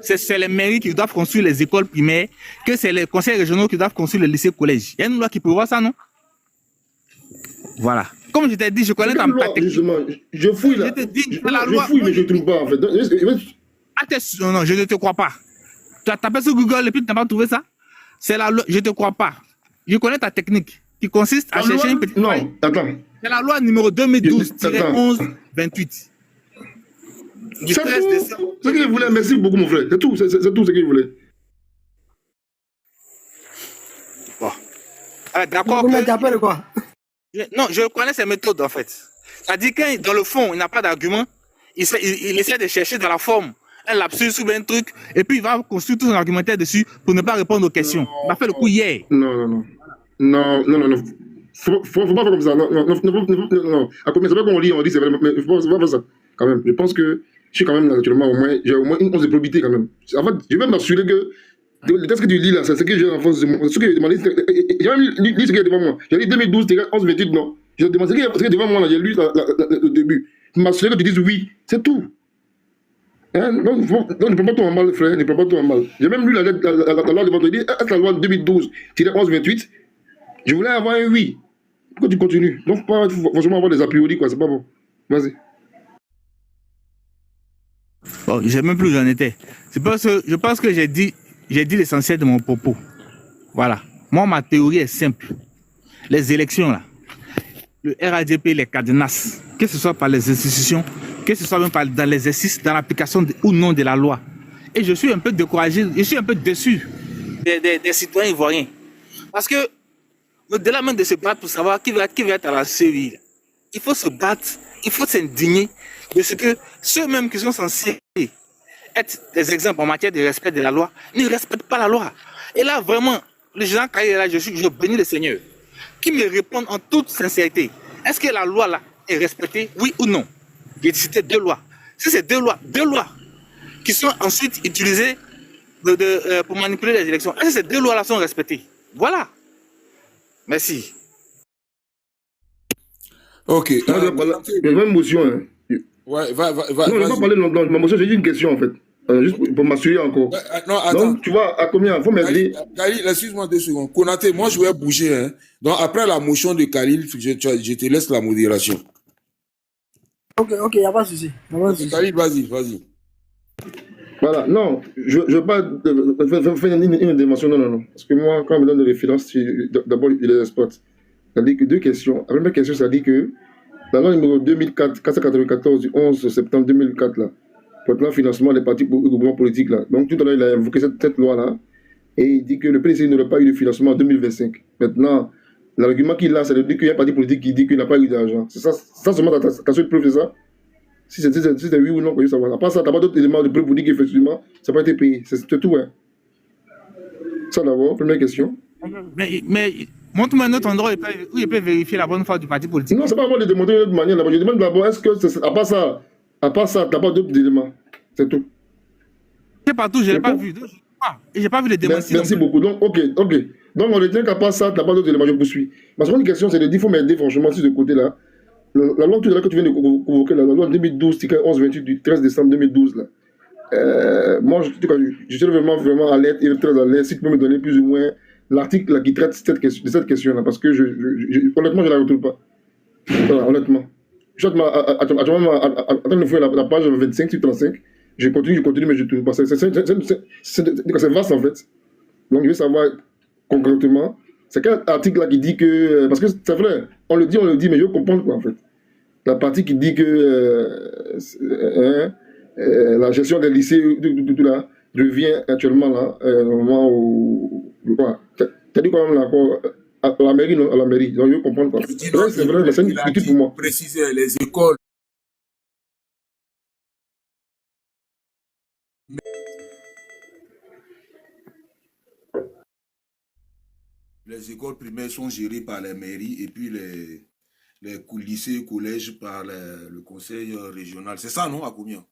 c'est les mairies qui doivent construire les écoles primaires, que c'est les conseils régionaux qui doivent construire les lycées-collèges. Il y a une loi qui prévoit ça, non? Voilà. Comme je t'ai dit, je connais ta technique. Je fouille là. Je fouille, mais je ne trouve pas, en fait. Non, je ne te crois pas. Tu as tapé sur Google et puis tu n'as pas trouvé ça? C'est la loi, je ne te crois pas. Je connais ta technique qui consiste à chercher une petite faille. Non, attends. C'est la loi numéro 2012-1128. C'est tout ce qu'il voulait. Merci beaucoup, mon frère. C'est tout ce qu'il voulait. Bon. D'accord. Quoi? Non, je connais ces méthodes, en fait. C'est-à-dire que dans le fond, il n'a pas d'argument. Il essaie de chercher dans la forme un lapsus ou un truc, et puis il va construire tout son argumentaire dessus pour ne pas répondre aux questions. Il a fait le coup hier. Non. Faut pas faire comme ça. Non. C'est pas qu'on lit, on dit c'est vrai, mais faut pas faire ça. Quand même. Je pense que je suis quand même naturellement j'ai au moins une once de probité quand même. En fait, je vais m'assurer que le texte que tu lis là, c'est ce que j'ai en face de moi. Ce que j'ai demandé, j'ai même lu ce qu'il y a devant moi. J'ai lu 2012-1128, non. J'ai demandé ce qu'il y a devant moi là, j'ai lu le début. M'assurer que tu dises oui, c'est tout. Hein? Donc, ne prends pas tout en mal, frère, ne prends pas tout en mal. J'ai même lu la loi de vendredi, est-ce la loi 2012-1128? Je voulais avoir un oui. Pourquoi tu continues? Donc, pas forcément avoir des a priori, quoi, c'est pas bon. Vas-y. Bon, je sais même plus où j'en étais. Je pense que j'ai dit l'essentiel de mon propos. Voilà. Moi, ma théorie est simple. Les élections, là, le RADP, les cadenas, que ce soit par les institutions, que ce soit même dans l'exercice, dans l'application ou non de la loi. Et je suis un peu découragé, je suis un peu déçu des citoyens ivoiriens. Parce que, au-delà même de se battre pour savoir qui va être à la CEI, il faut se battre, il faut s'indigner de ce que ceux-mêmes qui sont censés être des exemples en matière de respect de la loi, ne respectent pas la loi. Et là, vraiment, le général Khalil, là, je bénis le Seigneur, qui me répondent en toute sincérité. Est-ce que la loi là est respectée, oui ou non? J'ai cité 2 lois. Si c'est 2 lois qui sont ensuite utilisées pour manipuler les élections, est-ce que ces 2 lois-là sont respectées? Voilà. Merci. Ok. Même motion. Hein. Ouais, va. Non, je ne vais pas parler longtemps. Ma motion, j'ai dit une question en fait. Juste pour m'assurer encore. Non, attends. Donc, tu vois, à combien? Il faut m'aider. Khalil, excuse-moi 2 secondes. Konaté, moi, je vais bouger. Hein. Donc, après la motion de Khalil, je te laisse la modération. Ok, il n'y a pas de souci. Khalil, vas-y. Voilà, non, je ne veux pas faire une intervention, non. Parce que moi, quand on me donne des références, d'abord, il les exploite. C'est-à-dire que 2 questions. La première question, c'est-à-dire que la loi numéro 494 du 11 septembre 2004, là, portant le financement des partis et groupements politiques, là. Donc, tout à l'heure, il a invoqué cette loi-là, et il dit que le PDC n'aurait pas eu de financement en 2025. Maintenant, l'argument qu'il a, c'est de dire qu'il y a un parti politique qui dit qu'il n'a pas eu d'argent. C'est ça seulement ta seule preuve, c'est ça? Si c'est oui ou non, qu'on veut savoir. À part ça, tu n'as pas d'autres éléments de preuve pour dire qu'effectivement, ça n'a pas été payé. C'est tout, hein. Ça d'abord, première question. Mais montre-moi un autre endroit où il peut vérifier la bonne foi du parti politique. Non, c'est pas à moi de démontrer d'une autre manière. Je demande d'abord, est-ce que, à part ça, tu n'as pas d'autres éléments. C'est tout. C'est partout, je ne l'ai pas vu. Et je n'ai pas vu les démonstrer. Merci beaucoup. Donc, ok. Donc, on retient qu'à part ça, tu n'as pas d'autres éléments. Je poursuis. Ma seconde question, c'est de dire, il faut m'aider franchement sur ce côté-là. La loi que tu viens de convoquer, la loi 2012, 11-28 du 13 décembre 2012, là. Moi, je suis vraiment alerte et très alerte. Si tu peux me donner plus ou moins l'article qui traite de cette question-là, parce que honnêtement, je ne la retrouve pas. Voilà, honnêtement. Je suis attends de faire la page 25 sur 35. Je continue, mais je ne trouve pas. C'est vaste, en fait. Donc, je veux savoir concrètement, c'est quel article là qui dit que... Parce que c'est vrai, on le dit, mais je veux comprendre quoi, en fait. La partie qui dit que la gestion des lycées, tout là, revient actuellement là, au moment où... T'as dit quand même là, à la mairie, non? À la mairie. Donc, je veux comprendre quoi. C'est vrai, mais c'est une difficulté pour moi. Préciser les écoles. Les écoles primaires sont gérées par les mairies et puis les lycées et collèges par le conseil régional. C'est ça, non, à combien?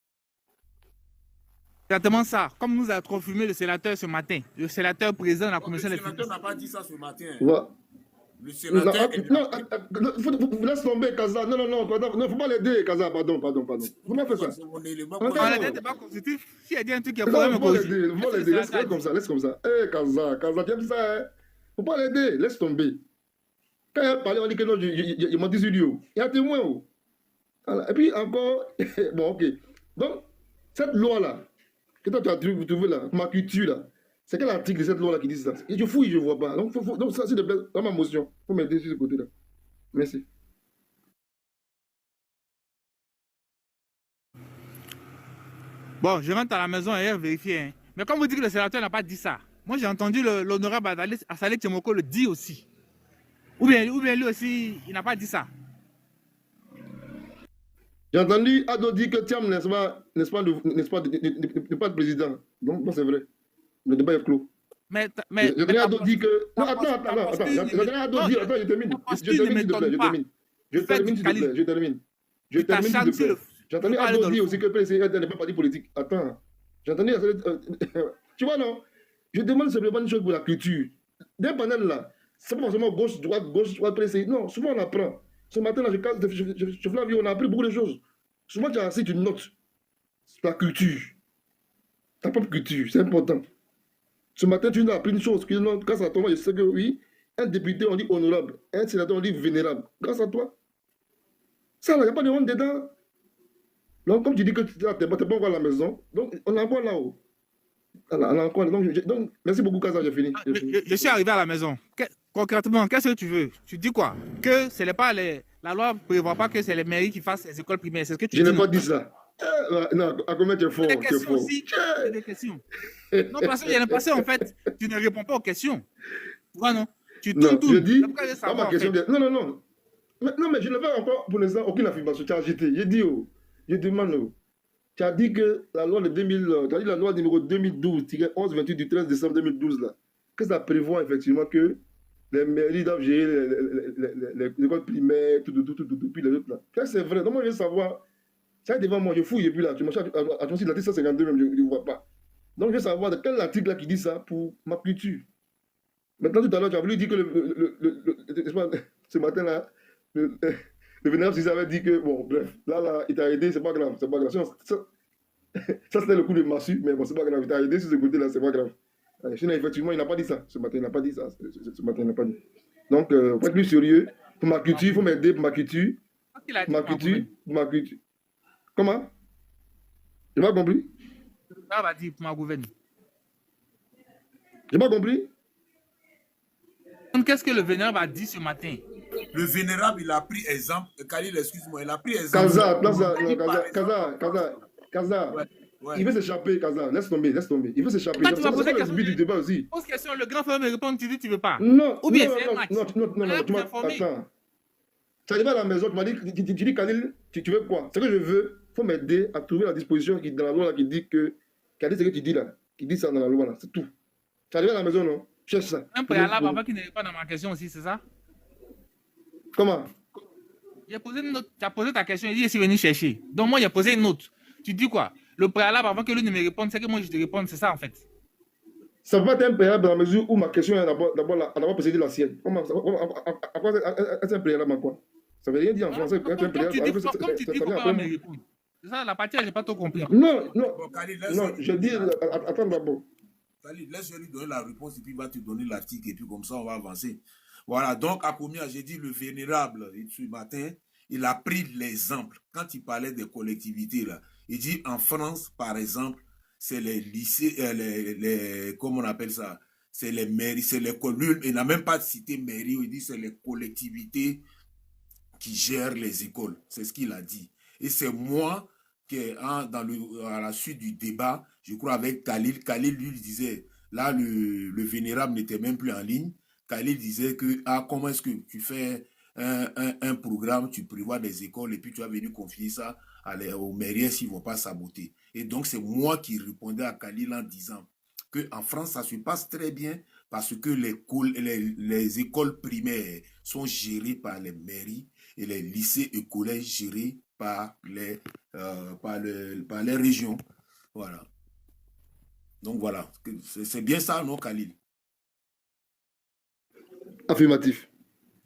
Exactement ça. Comme nous a confirmé le sénateur ce matin, le sénateur président de la commission des finances. Le sénateur n'a pas dit ça ce matin. Ouais. Le sénateur... Non, laisse tomber, Kaza. Non, il ne faut pas l'aider, Kaza. Pardon. Faut pas faire ça. On n'est pas constitutif. Si elle dit un truc qui est problème, il faut l'aider. Laisse comme ça. Eh, Kaza, tu aimes ça, hein? Faut pas l'aider, laisse tomber. Quand il a parlé, on dit que non, il m'a dit sur lui. Il y a témoin. Voilà. Et puis encore, bon, ok. Donc, cette loi-là, que toi tu as trouvé là, ma culture là, c'est quel article de cette loi-là qui dit ça? Et je fouille, je ne vois pas. Donc, ça, s'il te plaît, dans ma motion, il faut m'aider sur ce côté-là. Merci. Bon, je rentre à la maison et vérifier. Hein. Mais comme vous dites que le sénateur n'a pas dit ça, moi j'ai entendu l'honorable Assalé Tchemoko le dire aussi. Ou bien lui aussi, il n'a pas dit ça. J'ai entendu Ado dire que Thiam n'est pas le président. Donc, c'est vrai. Le débat est clos. Mais j'ai entendu Ado dire que... Non, attends. J'ai entendu Ado dire... Attends, je termine. Je termine, s'il te plaît. J'ai entendu Ado dire aussi que le président n'est pas parti politique. Attends. J'ai entendu... Tu vois, non? Je demande simplement une chose pour la culture. Des panels là, c'est pas forcément gauche, droite, précis. Non, souvent on apprend. Ce matin, là, je Flavie, on a appris beaucoup de choses. Souvent, tu as assez une note. La culture. Ta propre culture, c'est important. Ce matin, tu as appris une chose. Grâce à toi, je sais que oui, un député, on dit honorable. Un sénateur, on dit vénérable. Grâce à toi. Ça, il n'y a pas de honte dedans. Donc, comme tu dis que tu n'es pas encore à la maison, donc on est encore là-haut. Donc, merci beaucoup, Kaza, j'ai fini. Je suis arrivé à la maison. Concrètement, qu'est-ce que tu veux? Tu dis quoi? Que ce n'est pas la loi ne prévoit pas que c'est les mairies qui fassent les écoles primaires. C'est ce que tu dis. Je n'ai pas dit ça. Non, à combien tu es fort? C'est des questions. Non, parce que j'ai l'impression, en fait, tu ne réponds pas aux questions. Tu vois, non? Tu tournes tout. Je dis, pas ma question. Non. Non, mais je ne veux encore, pour l'instant, aucune affirmation. Tu as agité. Je dis, je demande. Tu as dit que la loi de 2000, tu as dit la loi numéro 2012-1128 du 13 décembre 2012, là, que ça prévoit effectivement que les mairies doivent gérer les écoles primaires, puis les autres là. Ça, c'est vrai. Donc, moi, je veux savoir, ça devant moi, je fouille, et puis là, tu m'achètes, attention, l'article 152 même, je ne vois pas. Donc, je veux savoir de quel article là qui dit ça pour ma culture. Maintenant, tout à l'heure, tu as voulu dire que ce matin-là, le vénérable César avait dit que, bon, bref, là, il t'a aidé, c'est pas grave, c'est pas grave. Ça, c'était le coup de massue, mais bon, c'est pas grave, il t'a aidé sur ce côté-là, c'est pas grave. Sinon, effectivement, il n'a pas dit ça. Ce matin, il n'a pas dit ça. Ce matin, il n'a pas dit. Donc, pour être plus sérieux, pour ma culture, il faut m'aider pour ma culture. Pour ma culture. Comment? J'ai pas compris? Ça va dire pour ma gouverne. J'ai pas compris? Qu'est-ce que le vénérable a dit ce matin? Le vénérable, il a pris exemple. Khalil, excuse-moi, il a pris exemple. Kaza. Ouais. Il veut s'échapper, Kaza. Laisse tomber. Il veut s'échapper. Quand tu vas poser le but du débat aussi. Pose question, le grand frère me répond, tu dis tu veux pas. Non. Ou bien non, tu m'as attends. Tu arrives à la maison, tu m'as dit, tu dis, Khalil, tu veux quoi? Ce que je veux, il faut m'aider à trouver la disposition qui dans la loi là, qui dit que, qui a dit ce que tu dis là, qui dit ça dans la loi là, c'est tout. Tu arrives à la maison, non? Cherche ça. Un préalable avant qu'il n'ait pas dans ma question aussi, c'est ça? Comment? Tu as posé ta question, il dit, je suis venu chercher. Donc moi, j'ai posé une autre. Tu dis quoi? Le préalable avant que lui ne me réponde, c'est que moi je te réponde, c'est ça en fait. Ça va être un préalable dans la mesure où ma question est d'abord précédé la sienne. À quoi est-ce un préalable en quoi? Ça veut rien dire en français. Comme tu dis, pourquoi on me répond? C'est ça, la partie, je n'ai pas tout compris. Non, Khalil, je dis, attends d'abord. Khalil, laisse-le lui donner la réponse et puis il va te donner l'article et puis comme ça on va avancer. Voilà, donc à combien j'ai dit le vénérable ce matin, il a pris l'exemple. Quand il parlait des collectivités là, il dit en France par exemple, c'est les lycées, comment on appelle ça? C'est les mairies, c'est les communes. Il n'a même pas cité mairie, il dit c'est les collectivités qui gèrent les écoles. C'est ce qu'il a dit. Et c'est moi qui, à la suite du débat, je crois avec Khalil lui disait, là le vénérable n'était même plus en ligne. Khalil disait que comment est-ce que tu fais un programme, tu prévois des écoles et puis tu as venu confier ça aux mairies s'ils ne vont pas saboter. Et donc c'est moi qui répondais à Khalil en disant qu'en France ça se passe très bien parce que les écoles primaires sont gérées par les mairies et les lycées et collèges gérés par les régions. Voilà. Donc voilà, c'est bien ça, non, Khalil? Affirmatif.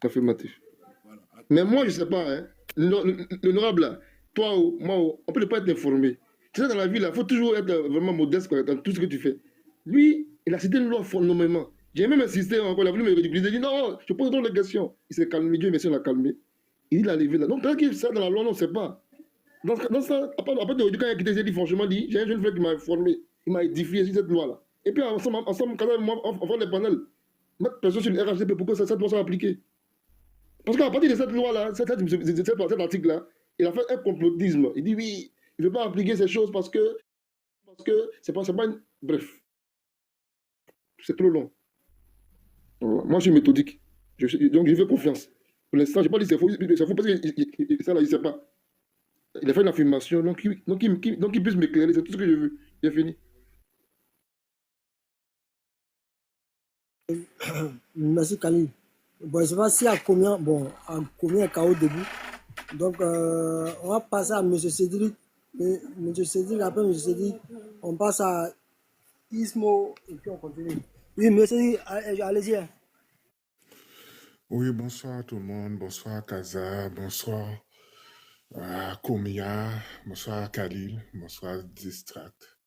Voilà. Mais moi, je ne sais pas, hein. L'honorable, là, toi ou moi, on ne peut pas être informé. Tu sais, dans la vie, il faut toujours être vraiment modeste dans tout ce que tu fais. Lui, il a cité une loi fondamentalement. J'ai même insisté encore, il a voulu me ridiculiser. Il a dit non, je pose donc des questions. Il s'est calmé, Dieu merci, il l'a calmé. Il dit il a levé là. Donc, tant qu'il ça dans la loi, on ne sait pas. Dans ça, après de quand il a quitté, j'ai dit franchement, j'ai un jeune frère qui m'a informé. Il m'a édifié sur cette loi-là. Et puis, ensemble quand même, on fait les panels. Mettre personne sur le RHDP, pourquoi cette loi soit appliquée? Parce qu'à partir de cette loi-là, cet article-là, il a fait un complotisme. Il dit oui, il ne veut pas appliquer ces choses parce que c'est pas une... Bref. C'est trop long. Voilà. Moi, je suis méthodique. Donc, je fais confiance. Pour l'instant, je n'ai pas dit c'est faux parce que ça, là, il ne sait pas. Il a fait une affirmation, donc il puisse m'éclairer. C'est tout ce que je veux. J'ai fini. Merci Khalil. Bon, je ne sais pas s'il y a combien KO debout. Donc, on va passer à M. Cédric. M. Cédric, après M. Cédric, on passe à Ismo et puis on continue. Oui, M. Cédric, allez-y. Oui, bonsoir tout le monde. Bonsoir Kaza. Bonsoir Komia. Bonsoir Khalil. Bonsoir Distract.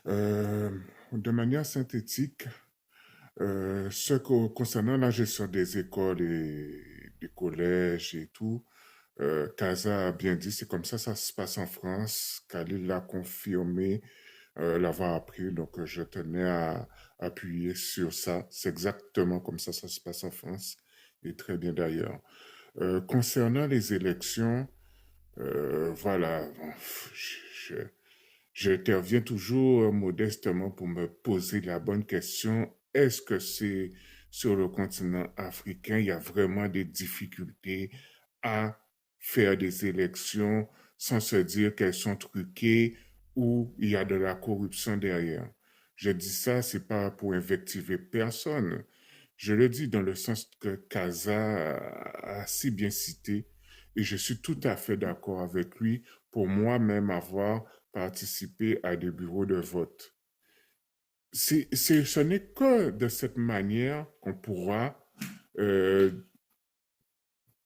De manière synthétique, concernant la gestion des écoles et des collèges et tout, Kaza a bien dit, c'est comme ça se passe en France. Khalil l'a confirmé, l'avoir appris, donc je tenais à appuyer sur ça. C'est exactement comme ça se passe en France, et très bien d'ailleurs. Concernant les élections, voilà, j'interviens toujours modestement pour me poser la bonne question. Est-ce que c'est sur le continent africain, il y a vraiment des difficultés à faire des élections sans se dire qu'elles sont truquées ou il y a de la corruption derrière. Je dis ça, c'est pas pour invectiver personne. Je le dis dans le sens que Kaza a si bien cité, et je suis tout à fait d'accord avec lui pour moi-même avoir participé à des bureaux de vote. Ce n'est que de cette manière qu'on pourra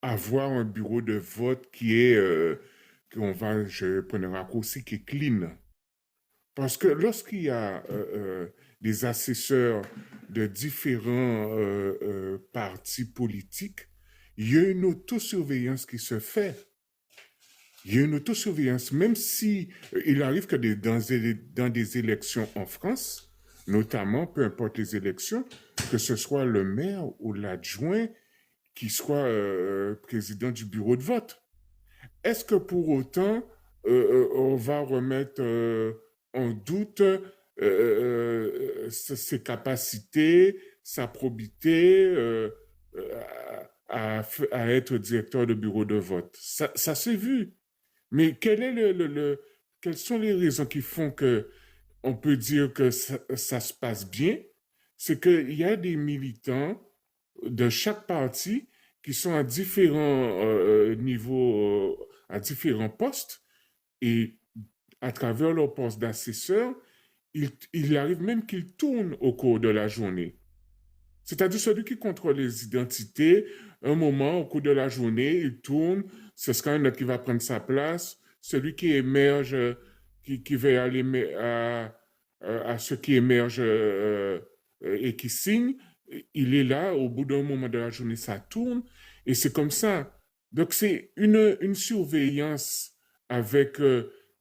avoir un bureau de vote qui est, je prends un raccourci, qui est clean. Parce que lorsqu'il y a des assesseurs de différents partis politiques, il y a une autosurveillance qui se fait. Il y a une autosurveillance, même si il arrive que dans des élections en France, notamment, peu importe les élections, que ce soit le maire ou l'adjoint qui soit président du bureau de vote. Est-ce que pour autant, on va remettre en doute ses capacités, sa probité à être directeur de bureau de vote? Ça s'est vu. Mais quelles sont les raisons qui font que on peut dire que ça se passe bien? C'est qu'il y a des militants de chaque parti qui sont à différents niveaux, à différents postes, et à travers leur poste d'assesseur, il arrive même qu'ils tournent au cours de la journée. C'est-à-dire celui qui contrôle les identités, un moment, au cours de la journée, il tourne, ce sera un autre qui va prendre sa place, celui qui émerge, qui va aller à ceux qui émergent et qui signent, il est là, au bout d'un moment de la journée, ça tourne, et c'est comme ça. Donc, c'est une surveillance avec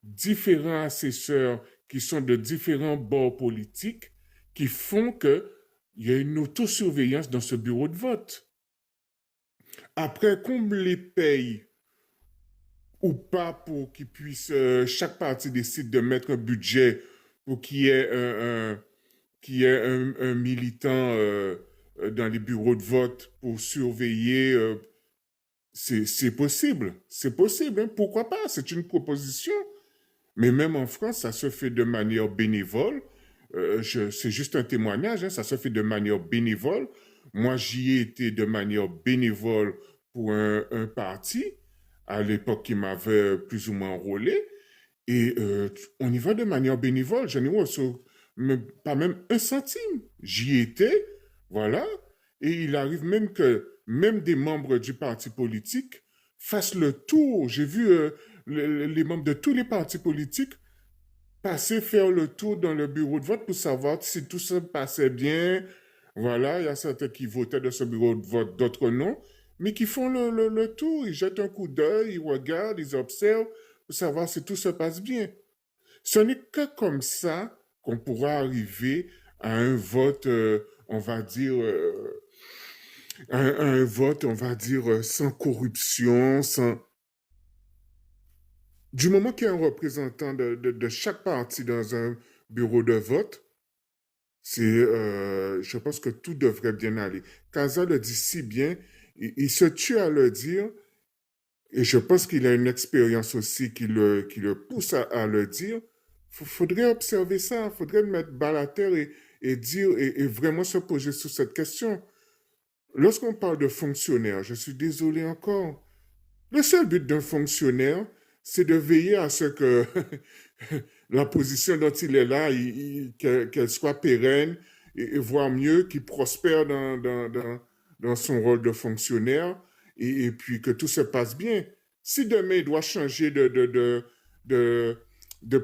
différents assesseurs qui sont de différents bords politiques qui font qu'il y a une autosurveillance dans ce bureau de vote. Après, qu'on les paye ou pas pour qu'ils puissent, chaque parti décide de mettre un budget pour qu'il y ait un militant dans les bureaux de vote pour surveiller. C'est possible. C'est possible. Hein? Pourquoi pas? C'est une proposition. Mais même en France, ça se fait de manière bénévole. C'est juste un témoignage. Hein? Ça se fait de manière bénévole. Moi, j'y ai été de manière bénévole pour un parti à l'époque qui m'avait plus ou moins enrôlé. Et on y va de manière bénévole. Je n'ai reçu pas même un centime. J'y étais, voilà. Et il arrive même que même des membres du parti politique fassent le tour. J'ai vu les membres de tous les partis politiques passer faire le tour dans le bureau de vote pour savoir si tout se passait bien. Voilà, il y a certains qui votaient de ce bureau de vote, d'autres non, mais qui font le tour. Ils jettent un coup d'œil, ils regardent, ils observent pour savoir si tout se passe bien. Ce n'est que comme ça qu'on pourra arriver à un vote, on va dire, un vote, on va dire, sans corruption, sans... Du moment qu'il y a un représentant de chaque parti dans un bureau de vote, je pense que tout devrait bien aller. Kaza le dit si bien, il se tue à le dire, et je pense qu'il a une expérience aussi qui le pousse à le dire. Faudrait observer ça, faudrait mettre balle à terre et dire, et vraiment se poser sur cette question. Lorsqu'on parle de fonctionnaire, je suis désolé encore, le seul but d'un fonctionnaire, c'est de veiller à ce que la position dont il est là, qu'elle soit pérenne, et voire mieux, qu'il prospère dans son rôle de fonctionnaire, et puis que tout se passe bien. Si demain il doit changer de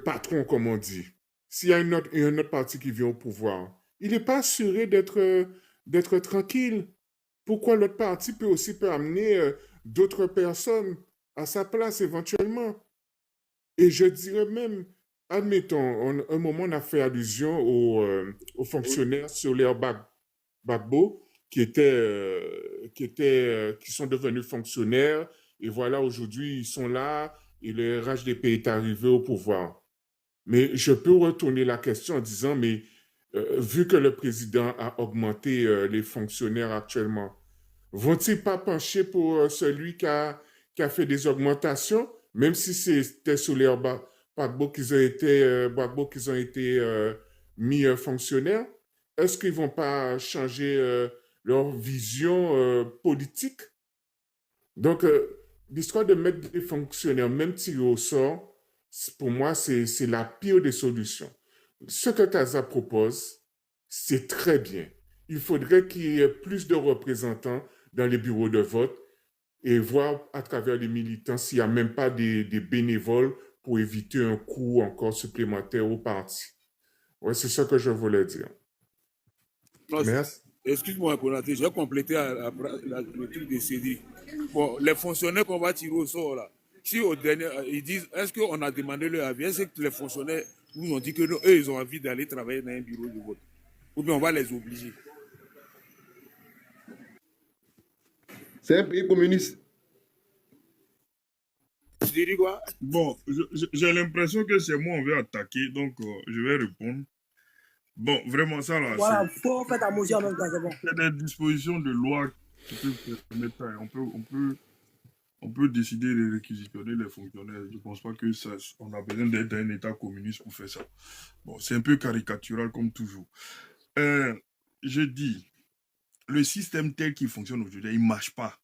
patron, comme on dit, s'il y a un autre parti qui vient au pouvoir, il n'est pas assuré d'être tranquille. Pourquoi l'autre parti peut amener d'autres personnes à sa place éventuellement? Et je dirais même, admettons, un moment on a fait allusion aux fonctionnaires sur l'ère Gbagbo qui sont devenus fonctionnaires, et voilà, aujourd'hui ils sont là et le RHDP est arrivé au pouvoir. Mais je peux retourner la question en disant, mais vu que le président a augmenté les fonctionnaires actuellement, vont-ils pas pencher pour celui qui a fait des augmentations, Même si c'était sous l'air Gbagbo qu'ils ont été, mis fonctionnaires, est-ce qu'ils vont pas changer leur vision politique? Donc, l'histoire de mettre des fonctionnaires, même tirés au sort, pour moi, c'est la pire des solutions. Ce que Casa propose, c'est très bien. Il faudrait qu'il y ait plus de représentants dans les bureaux de vote et voir à travers les militants s'il n'y a même pas des bénévoles pour éviter un coût encore supplémentaire au parti. Ouais, c'est ça que je voulais dire. Non, Merci. excuse-moi, Konaté, j'ai complété le truc de Cédric. Bon, les fonctionnaires qu'on va tirer au sort, là, si au dernier, ils disent, est-ce qu'on a demandé leur avis? Est-ce que les fonctionnaires nous ont dit que eux, ils ont envie d'aller travailler dans un bureau de vote? Ou bien on va les obliger? C'est un pays communiste. Tu dis quoi? Bon, j'ai l'impression que c'est moi on veut attaquer, donc je vais répondre. Bon, vraiment ça là, Voilà, faut faire ta motion en même temps, c'est bon. il y a des dispositions de loi qui peuvent permettre ça. On peut décider de réquisitionner les fonctionnaires. Je ne pense pas que ça, on a besoin d'être dans un État communiste pour faire ça. Bon, c'est un peu caricatural comme toujours. Je dis, le système tel qu'il fonctionne aujourd'hui, il ne marche pas.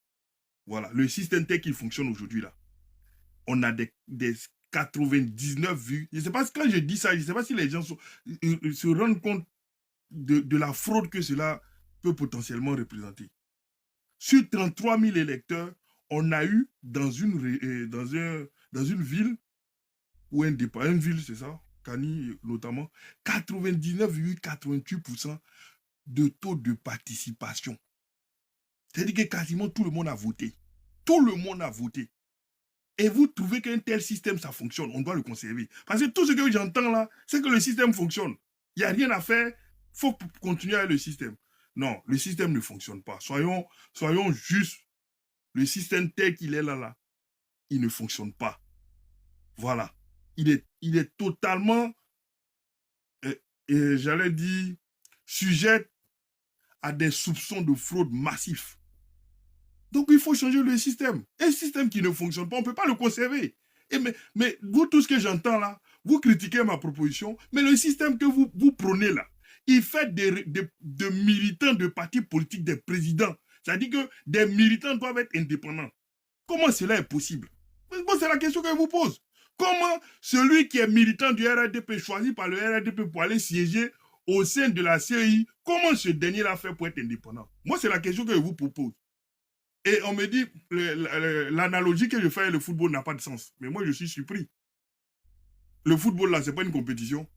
Voilà, le système tel qu'il fonctionne aujourd'hui, là, on a des 99 vues. Je ne sais pas, quand je dis ça, je ne sais pas si les gens se rendent compte de la fraude que cela peut potentiellement représenter. Sur 33 000 électeurs, on a eu dans une ville, ou une ville, c'est ça, Kani notamment, 99,88% de taux de participation. C'est-à-dire que quasiment tout le monde a voté. Tout le monde a voté. Et vous trouvez qu'un tel système, ça fonctionne, on doit le conserver. Parce que tout ce que j'entends là, c'est que le système fonctionne. Il n'y a rien à faire, il faut continuer avec le système. Non, le système ne fonctionne pas. Soyons justes. Le système tel qu'il est là, il ne fonctionne pas. Voilà. Il est totalement, j'allais dire, sujet à des soupçons de fraude massifs. Donc, il faut changer le système. Un système qui ne fonctionne pas, on ne peut pas le conserver. Mais vous, tout ce que j'entends là, vous critiquez ma proposition, mais le système que vous prônez là, il fait de militants de partis politiques des présidents. C'est-à-dire que des militants doivent être indépendants. Comment cela est possible? Bon, c'est la question que je vous pose. Comment celui qui est militant du RRDP, choisi par le RRDP pour aller siéger au sein de la CEI, comment ce dernier l'a fait pour être indépendant? Moi, c'est la question que je vous propose. Et on me dit, l'analogie que je fais avec le football n'a pas de sens. Mais moi, je suis surpris. Le football, là, ce n'est pas une compétition.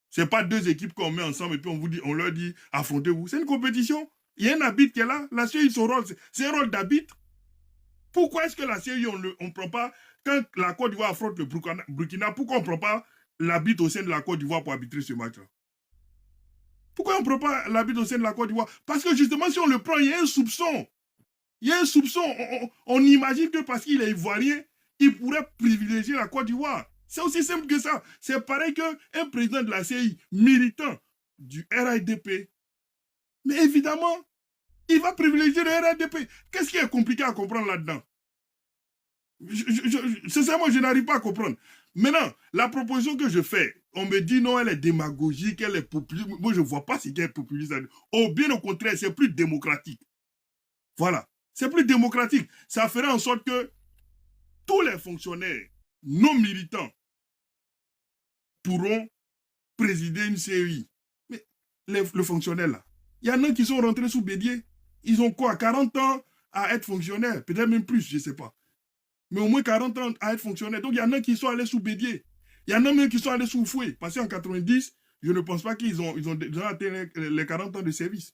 Ce n'est pas deux équipes qu'on met ensemble et puis on leur dit, affrontez-vous. C'est une compétition. Il y a un arbitre qui est là. La CEI, son rôle, c'est un rôle d'arbitre. Pourquoi est-ce que la CEI, on ne prend pas, quand la Côte d'Ivoire affronte le Burkina, pourquoi on ne prend pas l'arbitre au sein de la Côte d'Ivoire pour arbitrer ce match-là? Pourquoi on ne prend pas l'arbitre au sein de la Côte d'Ivoire? Parce que justement, si on le prend, il y a un soupçon. Il y a un soupçon. On imagine que parce qu'il est ivoirien, il pourrait privilégier la Côte d'Ivoire. C'est aussi simple que ça. C'est pareil qu'un président de la CEI, militant du RADP, mais évidemment, il va privilégier le RADP. Qu'est-ce qui est compliqué à comprendre là-dedans? Sincèrement, je n'arrive pas à comprendre. Maintenant, la proposition que je fais, on me dit non, elle est démagogique, elle est populiste. Moi, je ne vois pas ce qu'elle est populiste. Oh, bien au contraire, c'est plus démocratique. Voilà. C'est plus démocratique. Ça ferait en sorte que tous les fonctionnaires non militants pourront présider une CEI. Mais le fonctionnaire là, il y en a qui sont rentrés sous Bédier. Ils ont quoi, 40 ans à être fonctionnaires? Peut-être même plus, je ne sais pas. Mais au moins 40 ans à être fonctionnaires. Donc il y en a qui sont allés sous Bédier. Il y en a même qui sont allés sous Fouet. Parce qu'en 90, je ne pense pas qu'ils ont déjà atteint les 40 ans de service.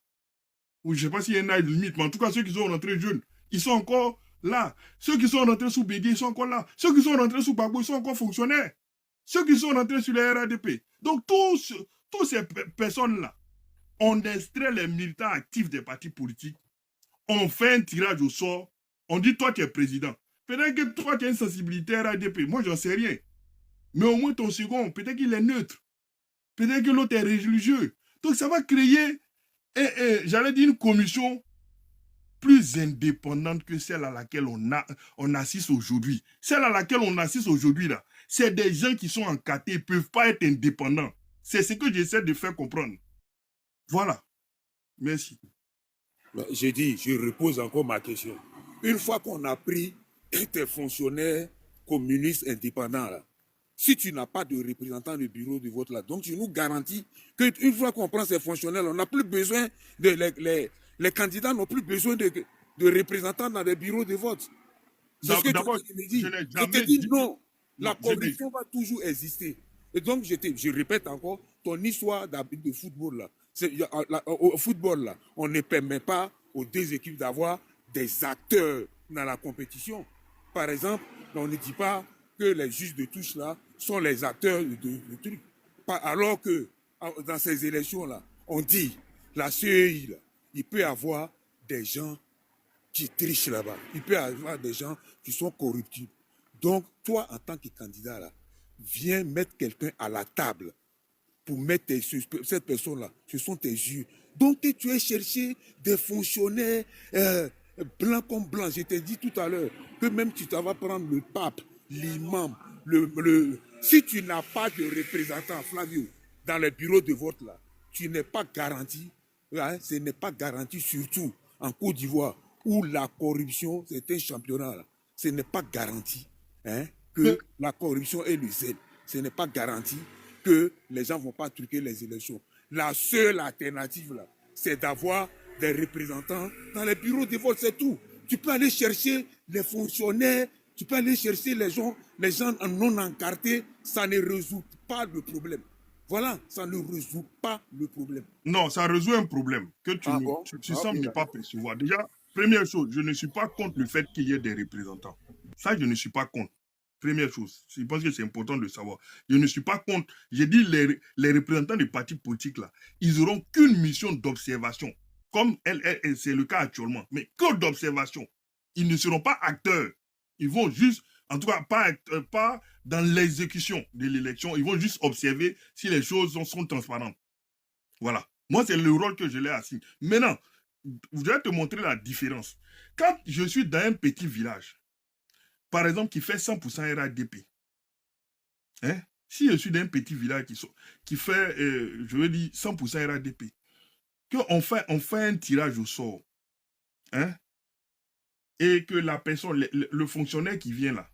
Ou je ne sais pas s'il y a un âge limite, mais en tout cas, ceux qui sont rentrés jeunes, ils sont encore là. Ceux qui sont rentrés sous Bédier, ils sont encore là. Ceux qui sont rentrés sous Gbagbo, ils sont encore fonctionnaires. Ceux qui sont rentrés sur le RADP. Donc, toutes ces personnes-là, on extrait les militants actifs des partis politiques, on fait un tirage au sort, on dit, toi, tu es président. Peut-être que toi, tu as une sensibilité RADP. Moi, j'en sais rien. Mais au moins, ton second, peut-être qu'il est neutre. Peut-être que l'autre est religieux. Donc, ça va créer, j'allais dire, une commission plus indépendante que celle à laquelle on assiste aujourd'hui. Celle à laquelle on assiste aujourd'hui, là, c'est des gens qui sont encatés, ils ne peuvent pas être indépendants. C'est ce que j'essaie de faire comprendre. Voilà. Merci. Je dis, je repose encore ma question. Une fois qu'on a pris tes fonctionnaires communistes indépendants, là, si tu n'as pas de représentant du bureau de vote là, donc tu nous garantis qu'une fois qu'on prend ces fonctionnaires, on n'a plus besoin les candidats n'ont plus besoin de représentants dans les bureaux de vote. C'est ce que tu me dis. Je te dis non, la corruption va toujours exister. Et donc, je répète encore, ton histoire de football là, au football là, on ne permet pas aux deux équipes d'avoir des acteurs dans la compétition. Par exemple, on ne dit pas que les juges de touche là sont les acteurs de trucs. Alors que dans ces élections là, on dit la CEI là, il peut y avoir des gens qui trichent là-bas. Il peut y avoir des gens qui sont corruptibles. Donc, toi, en tant que candidat là, viens mettre quelqu'un à la table pour mettre cette personne-là. Ce sont tes yeux. Donc, tu as cherché des fonctionnaires blancs comme blancs. Je t'ai dit tout à l'heure que même tu vas prendre le pape, l'imam, si tu n'as pas de représentant, Flavio, dans les bureaux de vote, là, tu n'es pas garanti. Hein, ce n'est pas garanti, surtout en Côte d'Ivoire, où la corruption, c'est un championnat. Là. Ce n'est pas garanti que la corruption est le zèle. Ce n'est pas garanti que les gens ne vont pas truquer les élections. La seule alternative, là, c'est d'avoir des représentants dans les bureaux de vote, c'est tout. Tu peux aller chercher les fonctionnaires, tu peux aller chercher les gens non encartés, ça ne résout pas le problème. Voilà, ça ne résout pas le problème. Non, ça résout un problème que tu sembles ne pas percevoir. Déjà, première chose, je ne suis pas contre le fait qu'il y ait des représentants. Ça, je ne suis pas contre. Première chose, je pense que c'est important de le savoir. Je ne suis pas contre. J'ai dit les représentants des partis politiques, là, ils n'auront qu'une mission d'observation, comme c'est le cas actuellement, mais que d'observation. Ils ne seront pas acteurs. Ils vont juste, en tout cas, pas dans l'exécution de l'élection. Ils vont juste observer si les choses sont transparentes. Voilà. Moi, c'est le rôle que je l'ai assigné. Maintenant, je vais te montrer la différence. Quand je suis dans un petit village, par exemple, qui fait 100% RADP, hein, si je suis dans un petit village qui fait, je veux dire, 100% RADP, qu'on fait un tirage au sort, hein, et que la personne, le fonctionnaire qui vient là,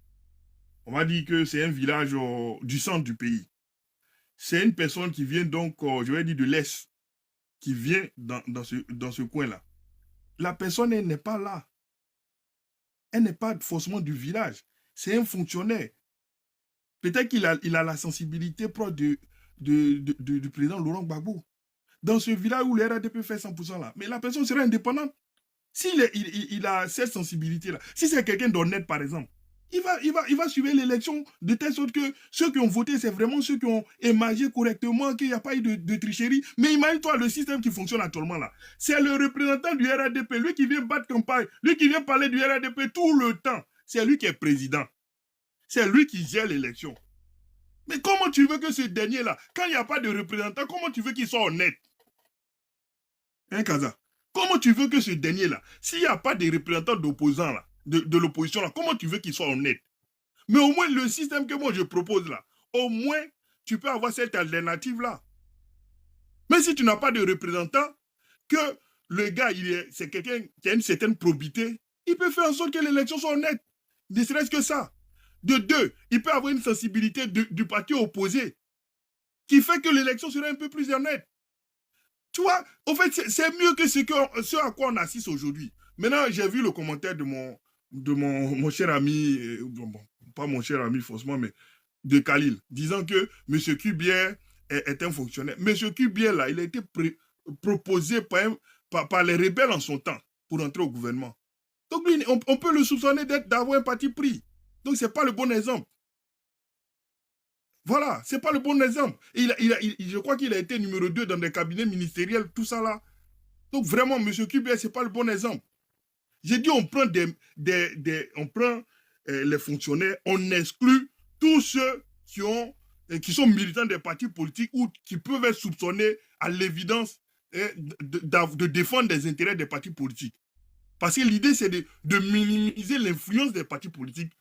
on va dire que c'est un village du centre du pays. C'est une personne qui vient donc, je vais dire, de l'Est, qui vient dans ce coin-là. La personne, elle n'est pas là. Elle n'est pas forcément du village. C'est un fonctionnaire. Peut-être qu'il a la sensibilité proche du président Laurent Gbagbo. Dans ce village où le RADP fait 100% là. Mais la personne sera indépendante. S'il a cette sensibilité-là, si c'est quelqu'un d'honnête, par exemple, il va suivre l'élection de telle sorte que ceux qui ont voté, c'est vraiment ceux qui ont émagé correctement, qu'il n'y a pas eu de tricherie. Mais imagine-toi le système qui fonctionne actuellement là. C'est le représentant du RADP, lui qui vient battre campagne, lui qui vient parler du RADP tout le temps. C'est lui qui est président. C'est lui qui gère l'élection. Mais comment tu veux que ce dernier-là, quand il n'y a pas de représentant, comment tu veux qu'il soit honnête? Hein, Kaza? Comment tu veux que ce dernier-là, s'il n'y a pas de représentants d'opposants là, de l'opposition là, comment tu veux qu'il soit honnête? Mais au moins, le système que moi je propose là, au moins, tu peux avoir cette alternative-là. Mais si tu n'as pas de représentant, que le gars, c'est quelqu'un qui a une certaine probité, il peut faire en sorte que l'élection soit honnête. Ne serait-ce que ça. De deux, il peut avoir une sensibilité du parti opposé qui fait que l'élection serait un peu plus honnête. Tu vois, en fait, c'est mieux que ce à quoi on assiste aujourd'hui. Maintenant, j'ai vu le commentaire de mon cher ami, pas mon cher ami forcément, mais de Khalil, disant que M. Kubier est un fonctionnaire. M. Kubier, là, il a été proposé par les rebelles en son temps pour entrer au gouvernement. Donc, lui, on peut le soupçonner d'avoir un parti pris. Donc, ce n'est pas le bon exemple. Voilà, c'est pas le bon exemple. Je crois qu'il a été numéro 2 dans des cabinets ministériels, tout ça là. Donc vraiment, M. Kubier, c'est pas le bon exemple. J'ai dit, on prend les fonctionnaires, on exclut tous ceux qui sont militants des partis politiques ou qui peuvent être soupçonnés à l'évidence de défendre des intérêts des partis politiques. Parce que l'idée, c'est de minimiser l'influence des partis politiques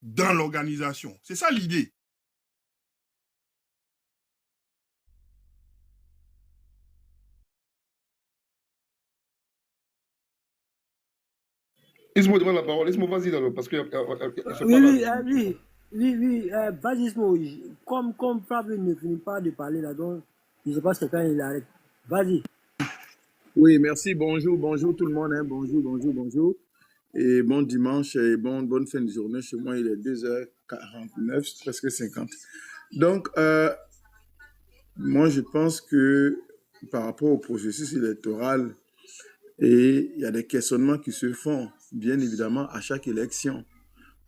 dans l'organisation. C'est ça l'idée. Ismo demande la parole. Ismo, vas-y alors, parce que Oui, vas-y, Ismo. Comme Fabien ne finit pas de parler là, donc je ne sais pas c'est quand il arrête. Vas-y. Oui, merci. Bonjour tout le monde. Hein. Bonjour. Et bon dimanche et bonne fin de journée. Chez moi, il est 2h49, presque 50. Donc, moi, je pense que par rapport au processus électoral, et il y a des questionnements qui se font, bien évidemment, à chaque élection.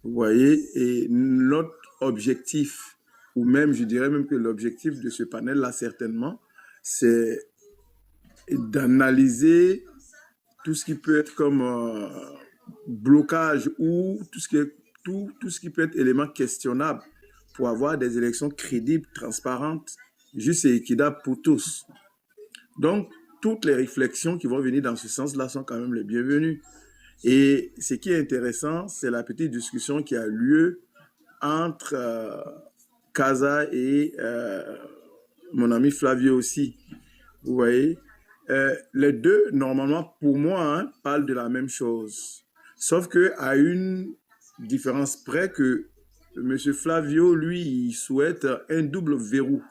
Vous voyez, et notre objectif, ou même, je dirais même que l'objectif de ce panel-là, certainement, c'est d'analyser tout ce qui peut être comme blocage ou tout ce qui peut être élément questionnable pour avoir des élections crédibles, transparentes, justes et équitables pour tous. Donc, toutes les réflexions qui vont venir dans ce sens-là sont quand même les bienvenues. Et ce qui est intéressant, c'est la petite discussion qui a lieu entre Kaza et mon ami Flavio aussi. Vous voyez, les deux, normalement, pour moi, parlent de la même chose. Sauf qu'à une différence près que M. Flavio, lui, il souhaite un double verrou.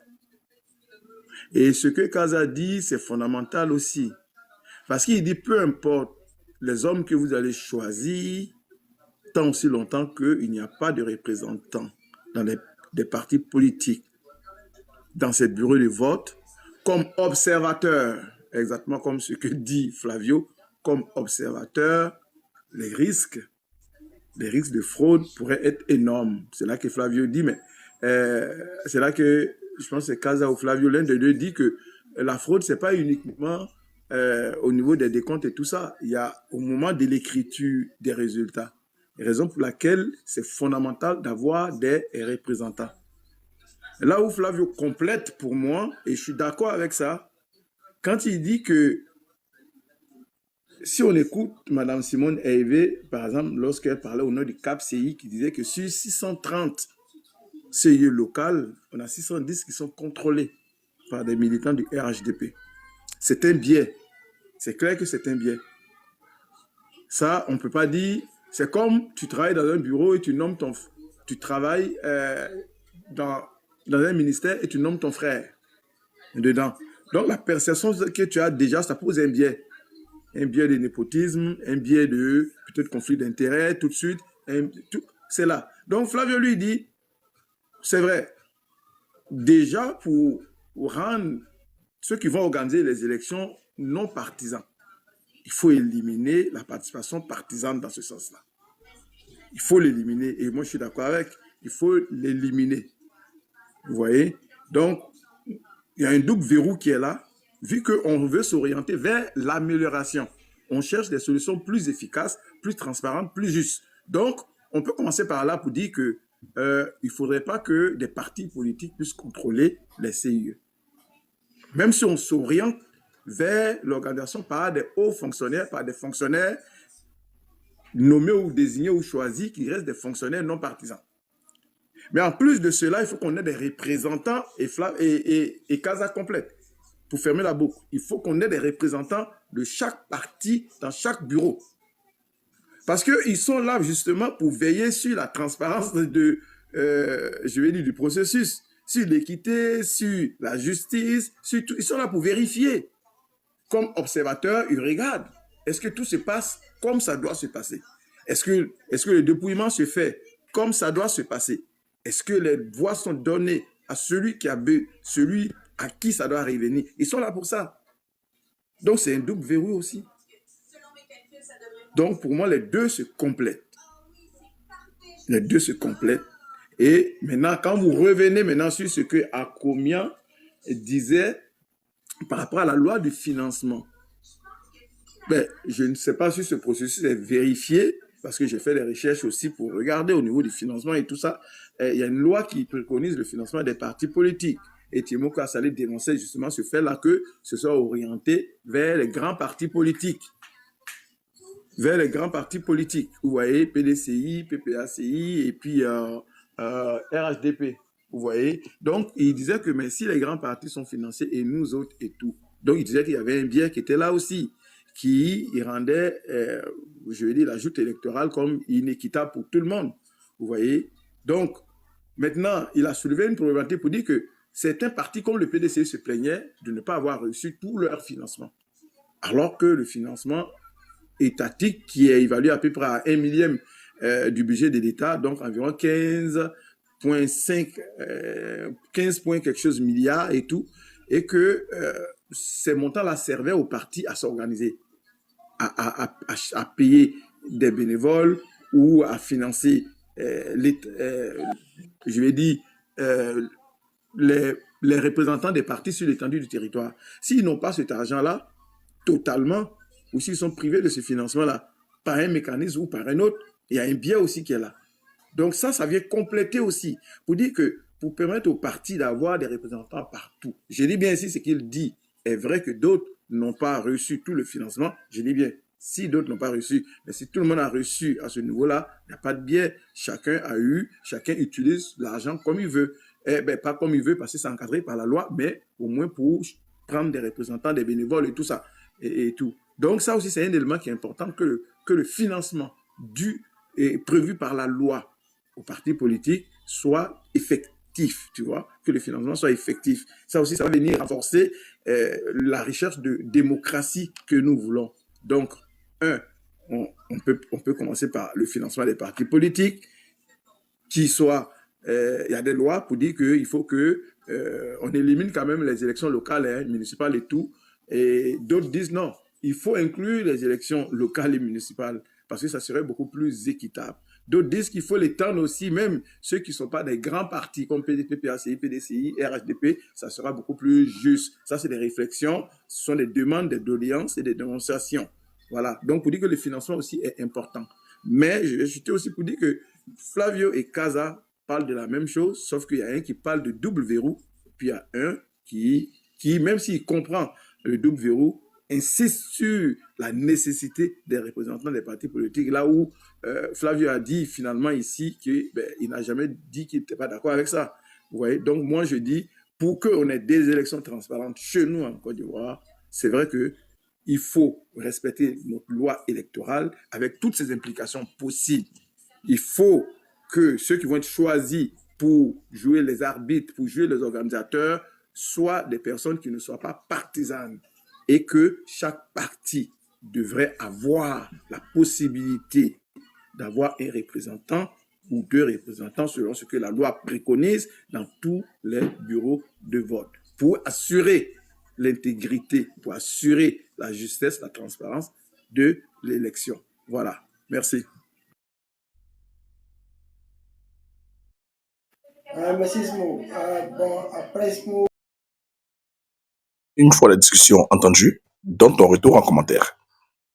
Et ce que Kaza dit, c'est fondamental aussi. Parce qu'il dit, peu importe les hommes que vous allez choisir, tant aussi longtemps qu'il n'y a pas de représentants dans des partis politiques, dans ces bureaux de vote, comme observateurs, exactement comme ce que dit Flavio, comme observateur, les risques de fraude pourraient être énormes. C'est là que Flavio dit, mais c'est là que je pense que c'est Kaza ou Flavio, l'un des deux dit que la fraude, c'est pas uniquement au niveau des décomptes et tout ça. Il y a au moment de l'écriture des résultats. Raison pour laquelle c'est fondamental d'avoir des représentants. Là où Flavio complète pour moi, et je suis d'accord avec ça, quand il dit que si on écoute Mme Simone Hervé, par exemple, lorsqu'elle parlait au nom du CAP-CI, qui disait que sur 630 CIE locales, on a 610 qui sont contrôlés par des militants du RHDP. C'est un biais. C'est clair que c'est un biais. Ça, on ne peut pas dire... C'est comme tu travailles dans un bureau et tu travailles dans un ministère et tu nommes ton frère dedans. Donc, la perception que tu as déjà, ça pose un biais. Un biais de népotisme, un biais de peut-être conflit d'intérêts, tout de suite. C'est là. Donc, Flavio lui dit, c'est vrai, déjà pour rendre ceux qui vont organiser les élections non partisans, il faut éliminer la participation partisane dans ce sens-là. Il faut l'éliminer. Et moi, je suis d'accord avec. Il faut l'éliminer. Vous voyez? Donc, il y a un double verrou qui est là, vu qu'on veut s'orienter vers l'amélioration. On cherche des solutions plus efficaces, plus transparentes, plus justes. Donc, on peut commencer par là pour dire que il ne faudrait pas que des partis politiques puissent contrôler les CIE. Même si on s'oriente vers l'organisation par des hauts fonctionnaires, par des fonctionnaires nommés ou désignés ou choisis qui restent des fonctionnaires non partisans. Mais en plus de cela, il faut qu'on ait des représentants et Casa complète. Pour fermer la boucle, il faut qu'on ait des représentants de chaque parti dans chaque bureau. Parce qu'ils sont là justement pour veiller sur la transparence du processus, sur l'équité, sur la justice, sur tout. Ils sont là pour vérifier. Comme observateurs, ils regardent. Est-ce que tout se passe comme ça doit se passer? Est-ce que le dépouillement se fait comme ça doit se passer? Est-ce que les voix sont données à celui à qui ça doit revenir? Ils sont là pour ça. Donc, c'est un double verrou aussi. Donc, pour moi, les deux se complètent. Les deux se complètent. Et maintenant, quand vous revenez maintenant sur ce que Akomian disait par rapport à la loi du financement, je ne sais pas si ce processus est vérifié, parce que j'ai fait des recherches aussi pour regarder au niveau du financement et tout ça. Il y a une loi qui préconise le financement des partis politiques. Et Timo Kasale dénonçait justement ce fait-là, que ce soit orienté vers les grands partis politiques. vers les grands partis politiques. Vous voyez, PDCI, PPACI et puis RHDP. Vous voyez? Donc, il disait que mais si les grands partis sont financés et nous autres et tout. Donc, il disait qu'il y avait un biais qui était là aussi, qui rendait, je veux dire, la joute électorale comme inéquitable pour tout le monde. Vous voyez? Donc, maintenant, il a soulevé une problématique pour dire que certains partis comme le PDCI se plaignaient de ne pas avoir reçu tout leur financement. Alors que le financement étatique, qui est évalué à peu près à 1 millième du budget de l'État, donc environ 15,5, 15 points quelque chose milliards et tout, et que ces montants-là servaient aux partis à s'organiser, à payer des bénévoles ou à financer, je vais dire, les représentants des partis sur l'étendue du territoire. S'ils n'ont pas cet argent-là, totalement, ou s'ils sont privés de ce financement-là, par un mécanisme ou par un autre, il y a un biais aussi qui est là. Donc ça vient compléter aussi, pour dire que, pour permettre aux partis d'avoir des représentants partout. Je dis bien ici, ce qu'il dit est vrai que d'autres n'ont pas reçu tout le financement. Je dis bien, si d'autres n'ont pas reçu, mais si tout le monde a reçu à ce niveau-là, il n'y a pas de biais. Chacun utilise l'argent comme il veut. Pas comme il veut parce que c'est encadré par la loi, mais au moins pour prendre des représentants, des bénévoles et tout ça. Et tout. Donc ça aussi, c'est un élément qui est important, que le financement prévu par la loi aux partis politiques soit effectif, tu vois, que le financement soit effectif. Ça aussi, ça va venir renforcer la recherche de démocratie que nous voulons. Donc, on peut commencer par le financement des partis politiques, il y a des lois pour dire qu'il faut on élimine quand même les élections locales, municipales et tout. Et d'autres disent non, il faut inclure les élections locales et municipales parce que ça serait beaucoup plus équitable. D'autres disent qu'il faut l'étendre aussi, même ceux qui ne sont pas des grands partis comme PDP, PACI, PDCI, RHDP, ça sera beaucoup plus juste. Ça, c'est des réflexions, ce sont des demandes, des doléances et des démonstrations. Voilà. Donc, pour dire que le financement aussi est important. Mais j'étais aussi pour dire que Flavio et Casa parlent de la même chose, sauf qu'il y a un qui parle de double verrou, puis il y a un qui même s'il comprend le double verrou, insiste sur la nécessité des représentants des partis politiques, là où Flavio a dit finalement ici qu'il n'a jamais dit qu'il n'était pas d'accord avec ça. Vous voyez? Donc moi je dis, pour qu'on ait des élections transparentes chez nous en Côte d'Ivoire, c'est vrai qu'il faut respecter notre loi électorale avec toutes ses implications possibles. Il faut que ceux qui vont être choisis pour jouer les arbitres, pour jouer les organisateurs, soient des personnes qui ne soient pas partisanes, et que chaque parti devrait avoir la possibilité d'avoir un représentant ou 2 représentants selon ce que la loi préconise dans tous les bureaux de vote pour assurer l'intégrité, pour assurer la justesse, la transparence de l'élection. Voilà. Merci. Merci Smo. Bon, après Smo. Une fois la discussion entendue, donne ton retour en commentaire.